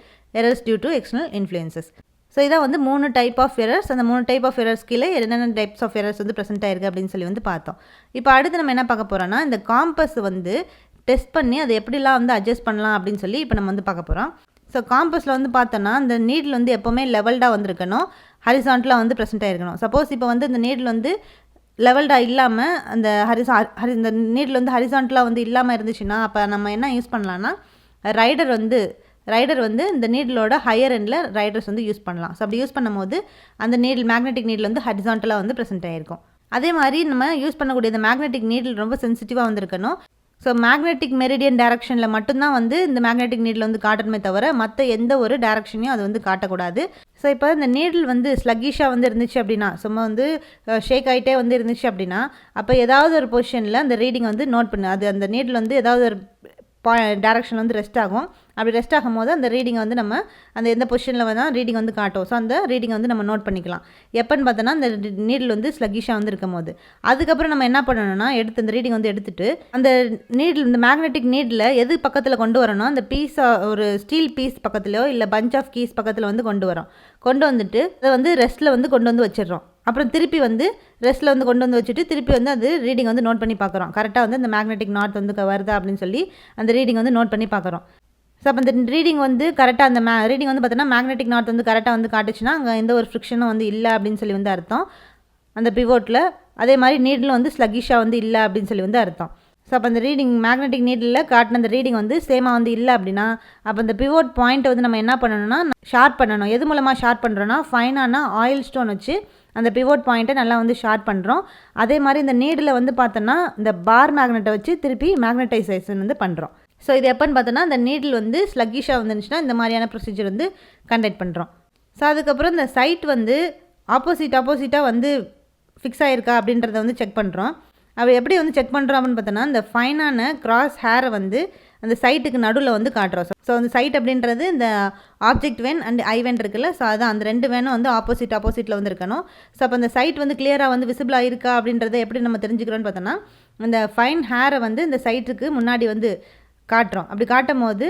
errors due to external influences. So இதான் வந்து 3 டைப் ஆஃப் எரர்ஸ். அந்த 3 டைப் ஆஃப் எரர்ஸ் கீழே என்னென்ன டைப்ஸ் ஆஃப் எரர்ஸ் வந்து ப்ரெசென்ட் ஆயிருக்கு அப்படின்னு சொல்லி வந்து பார்த்தோம். இப்போ அடுத்து நம்ம என்ன பார்க்க போகிறோம்னா, இந்த காம்பஸ் வந்து டெஸ்ட் பண்ணி அதை எப்படிலாம் வந்து அட்ஜஸ்ட் பண்ணலாம் அப்படின்னு சொல்லி இப்போ நம்ம வந்து பார்க்க போகிறோம். ஸோ காம்பஸில் வந்து பார்த்தோன்னா இந்த நீடில் வந்து எப்போவுமே லெவல்டாக வந்துருக்கணும், ஹரிசாண்டலாக வந்து ப்ரெசென்ட் ஆகிருக்கணும். சப்போஸ் இப்போ வந்து இந்த நீடில் வந்து லெவல்டாக இல்லாமல் அந்த இந்த நீடில் வந்து ஹரிசாண்டலாக வந்து இல்லாமல் இருந்துச்சுன்னா அப்போ நம்ம என்ன யூஸ் பண்ணலான்னா ரைடர் வந்து இந்த நீடிலோட ஹையர் எண்டில் ரைடர்ஸ் வந்து யூஸ் பண்ணலாம். ஸோ அப்படி யூஸ் பண்ணும்போது அந்த நீடில் மேக்னெட்டிக் நீடில் வந்து ஹரிசாண்டலாக வந்து ப்ரெசென்ட் ஆகிருக்கும். அதே மாதிரி நம்ம யூஸ் பண்ணக்கூடிய இந்த மேக்னெட்டிக் நீடில் ரொம்ப சென்சிட்டிவாக வந்துருக்கணும். ஸோ மேக்னெட்டிக் மெரிடியன் டைரக்ஷனில் மட்டும்தான் வந்து இந்த மேக்னெட்டிக் நீடில் வந்து காட்டணுமே தவிர மற்ற எந்த ஒரு டைரக்ஷனையும் அது வந்து காட்டக்கூடாது. ஸோ இப்போ இந்த நீடில் வந்து ஸ்லக்கிஷாக வந்து இருந்துச்சு அப்படின்னா, சும்மா வந்து ஷேக் ஆகிட்டே வந்து இருந்துச்சு அப்படின்னா அப்போ ஏதாவது ஒரு பொசிஷனில் அந்த ரீடிங் வந்து நோட் பண்ணு. அது அந்த நீடில் வந்து ஏதாவது ஒரு டைரக்ஷன் வந்து ரெஸ்ட் ஆகும். அப்படி ரெஸ்ட் ஆகும் போது அந்த ரீடிங்கை வந்து நம்ம அந்த எந்த பொசிஷனில் வேணால் ரீடிங் வந்து காட்டும். ஸோ அந்த ரீடிங்கை வந்து நம்ம நோட் பண்ணிக்கலாம். எப்போன்னு பார்த்தோன்னா அந்த நீடில் வந்து ஸ்லக்கிஷாக வந்து இருக்கும் போது. அதுக்கப்புறம் நம்ம என்ன பண்ணணும்னா அந்த ரீடிங் வந்து எடுத்துகிட்டு அந்த நீடில் இந்த மேக்னெட்டிக் நீடில் எது பக்கத்தில் கொண்டு வரணும், அந்த ஒரு ஸ்டீல் பீஸ் பக்கத்துலையோ இல்லை பஞ்ச் ஆஃப் கீஸ் பக்கத்தில் வந்து கொண்டு வந்துட்டு அதை வந்து ரெஸ்ட்டில் வந்து கொண்டு வந்து வச்சிடறோம். அப்புறம் திருப்பி வந்து ரெஸ்ட்டில் வந்து கொண்டு வந்து வச்சுட்டு திருப்பி வந்து அது ரீடிங் வந்து நோட் பண்ணி பார்க்குறோம். கரெக்டாக வந்து அந்த மேக்னெட்டிக் நாட் வந்து வருதா அப்படின்னு சொல்லி அந்த ரீடிங் வந்து நோட் பண்ணி பார்க்குறோம். ஸோ அப்போ அந்த ரீடிங் வந்து கரெக்டாக அந்த ரீடிங் வந்து பார்த்தோன்னா மேக்னெட்டிக் நாட் வந்து கரெக்டாக வந்து காட்டுச்சுன்னா அங்கே எந்த ஒரு ஃப்ரிக்ஷனும் வந்து இல்லை அப்படின்னு சொல்லி வந்து அர்த்தம் அந்த பிவோட்டில். அதே மாதிரி நீடில் வந்து ஸ்லக்கிஷாக வந்து இல்லை அப்படின்னு சொல்லி வந்து அர்த்தம். ஸோ அப்போ அந்த ரீடிங் மேக்னெட்டிக் நீடில் காட்டின அந்த ரீடிங் வந்து சேமாக வந்து இல்லை அப்படின்னா அப்போ அந்த பிவோட் பாயிண்ட்டை வந்து நம்ம என்ன பண்ணணும்னா ஷார்ப் பண்ணணும். எது மூலமாக ஷார்ப் பண்ணுறோன்னா ஃபைனான ஆயில் ஸ்டோன் வச்சு அந்த பிவோட் பாயிண்ட்டை நல்லா வந்து ஷார்ப் பண்ணுறோம். அதே மாதிரி இந்த நீடில் வந்து பார்த்தோன்னா இந்த பார் மேக்னெட்டை வச்சு திருப்பி மேக்னடைசேஷன் வந்து பண்ணுறோம். ஸோ இது எப்போன்னு பார்த்தோன்னா இந்த நீடில் வந்து ஸ்லக்கிஷாக வந்துருந்துச்சுன்னா இந்த மாதிரியான ப்ரொசீஜர் வந்து கண்டக்ட் பண்ணுறோம். ஸோ அதுக்கப்புறம் இந்த சைட் வந்து ஆப்போசிட்டாக வந்து ஃபிக்ஸ் ஆகிருக்கா அப்படின்றத வந்து செக் பண்ணுறோம். அப்போ எப்படி வந்து செக் பண்ணுறோம் அப்படின்னு பார்த்தோன்னா இந்த ஃபைனான கிராஸ் ஹேரை வந்து அந்த சைட்டுக்கு நடுவில் வந்து காட்டுறோம். ஸோ அந்த சைட் அப்படின்றது இந்த object van and I van இருக்குல்ல, ஸோ அதான் அந்த 2 வேனும் வந்து ஆப்போசிட்டில் வந்து இருக்கணும். ஸோ அப்போ அந்த சைட் வந்து கிளியராக வந்து விசிபிளாக இருக்கா அப்படின்றத எப்படி நம்ம தெரிஞ்சுக்கிறோன்னு பார்த்தோன்னா இந்த ஃபைன் ஹேரை வந்து இந்த சைட்டுக்கு முன்னாடி வந்து காட்டுறோம். அப்படி காட்டும் போது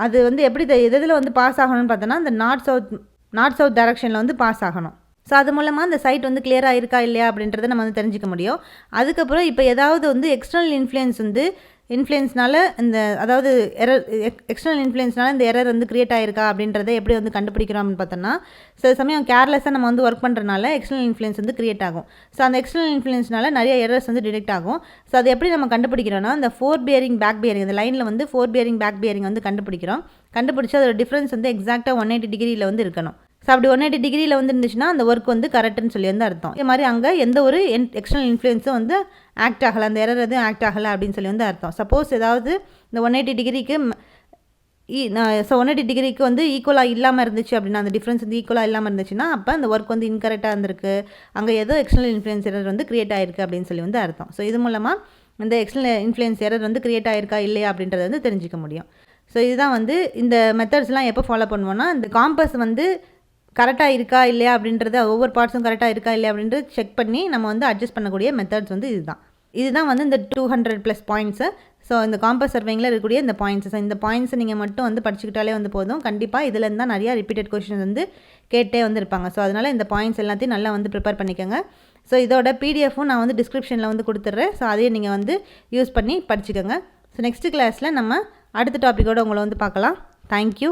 அது வந்து எப்படி எதில் வந்து பாஸ் ஆகணும்னு பார்த்தோன்னா இந்த நார்த் சவுத் டைரக்ஷனில் வந்து பாஸ் ஆகணும். ஸோ அது மூலமாக அந்த சைட் வந்து கிளியராக இருக்கா இல்லையா அப்படின்றத நம்ம வந்து தெரிஞ்சிக்க முடியும். அதுக்கப்புறம் இப்போ ஏதாவது வந்து எக்ஸ்டர்னல் இன்ஃப்ளூயன்ஸ்னால இந்த அதாவது எக்ஸ்டர்னல் இன்ஃப்ளூயன்ஸ்னால இந்த எரர் வந்து க்ரியேட் ஆகிருக்கா அப்படின்றத எப்படி வந்து கண்டுபிடிக்கிறோம் அப்படின்னு பார்த்தோன்னா சில சமயம் கேர்லெஸ்ஸாக நம்ம வந்து ஒர்க் பண்ணுறதுனால எக்ஸ்டர்னல் இன்ஃப்ளூயன்ஸ் வந்து க்ரியேட் ஆகும். ஸோ அந்த எக்ஸ்டர்னல் இன்ஃப்ளூயன்ஸ்னால நிறைய எரர்ஸ் வந்து டிடெக்ட் ஆகும். ஸோ அது எப்படி நம்ம கண்டுபிடிக்கிறோன்னா இந்த 4 bearing பேக் பியரிங் இந்த லைனில் வந்து 4 bearing பேக் பியரிங் வந்து கண்டுபிடிச்சி அதோட டிஃப்ரென்ஸ் வந்து எக்ஸாக்டாக 180 டிகிரியில் வந்து இருக்கணும். ஸோ அப்படி 180 டிகிரியில் வந்து இருந்துச்சுன்னா அந்த ஒர்க் வந்து கரெக்டுன்னு சொல்லி வந்து அர்த்தம். இதே மாதிரி அங்கே எந்த ஒரு எக்ஸ்டர்னல் இன்ஃப்ளூயன்ஸும் வந்து ஆக்ட் ஆகலை, அந்த எரர் எதுவும் ஆக்ட் ஆகலை அப்படின்னு சொல்லி வந்து அர்த்தம். சப்போஸ் ஏதாவது இந்த 180 டிகிரிக்கு 180 டிகிரிக்கு வந்து ஈக்குவலாக இல்லாமல் இருந்துச்சு அப்படின்னா அந்த டிஃப்ரென்ஸ் வந்து ஈக்குவலாக இல்லாமல் இருந்துச்சுன்னா அப்போ அந்த ஒர்க் வந்து இன்கரெக்டாக இருந்திருக்கு, அங்கே ஏதோ எக்ஸ்டர்னல் இன்ஃப்ளூயன்ஸ் எரர் வந்து க்ரியேட் ஆகிருக்கு அப்படின்னு சொல்லி வந்து அர்த்தம். ஸோ இது மூலமாக இந்த எக்ஸ்டர்னல் இன்ஃப்ளூயன்ஸ் எரர் வந்து க்ரியேட் ஆகிருக்கா இல்லையா அப்படின்றத வந்து தெரிஞ்சிக்க முடியும். ஸோ இதுதான் வந்து இந்த மெத்தட்ஸ்லாம் எப்போ ஃபாலோ பண்ணுவோன்னா இந்த காம்பஸ் வந்து கரெக்டாக இருக்கா இல்லையா அப்படின்றத ஒவ்வொரு பார்ட்ஸும் கரெக்டாக இருக்கா இல்லையா அப்படின்றது செக் பண்ணி நம்ம வந்து அட்ஜஸ்ட் பண்ணக்கூடிய மெத்தட்ஸ் வந்து இதுதான் வந்து இந்த 200+ பாயிண்ட்ஸு. ஸோ இந்த காம்பஸ் சர்வேயிங்கில் இருக்கக்கூடிய இந்த பாயிண்ட்ஸை நீங்கள் மட்டும் வந்து படிச்சுக்கிட்டாலே வந்து போதும். கண்டிப்பாக இதுலேருந்து தான் நிறையா ரிப்பீட்டட் கொஷின்ஸ் வந்து கேட்டே வந்து இருப்பாங்க. ஸோ அதனால் இந்த பாயிண்ட்ஸ் எல்லாத்தையும் நல்லா வந்து ப்ரிப்பேர் பண்ணிக்கோங்க. ஸோ இதோட பிடிஎஃப்பும் நான் வந்து டிஸ்கிரிப்ஷனில் வந்து கொடுத்துட்றேன். ஸோ அதையும் நீங்கள் வந்து யூஸ் பண்ணி படிச்சுக்கோங்க. ஸோ நெக்ஸ்ட் கிளாஸில் நம்ம அடுத்த டாப்பிக்கோடு உங்களை வந்து பார்க்கலாம். தேங்க்யூ.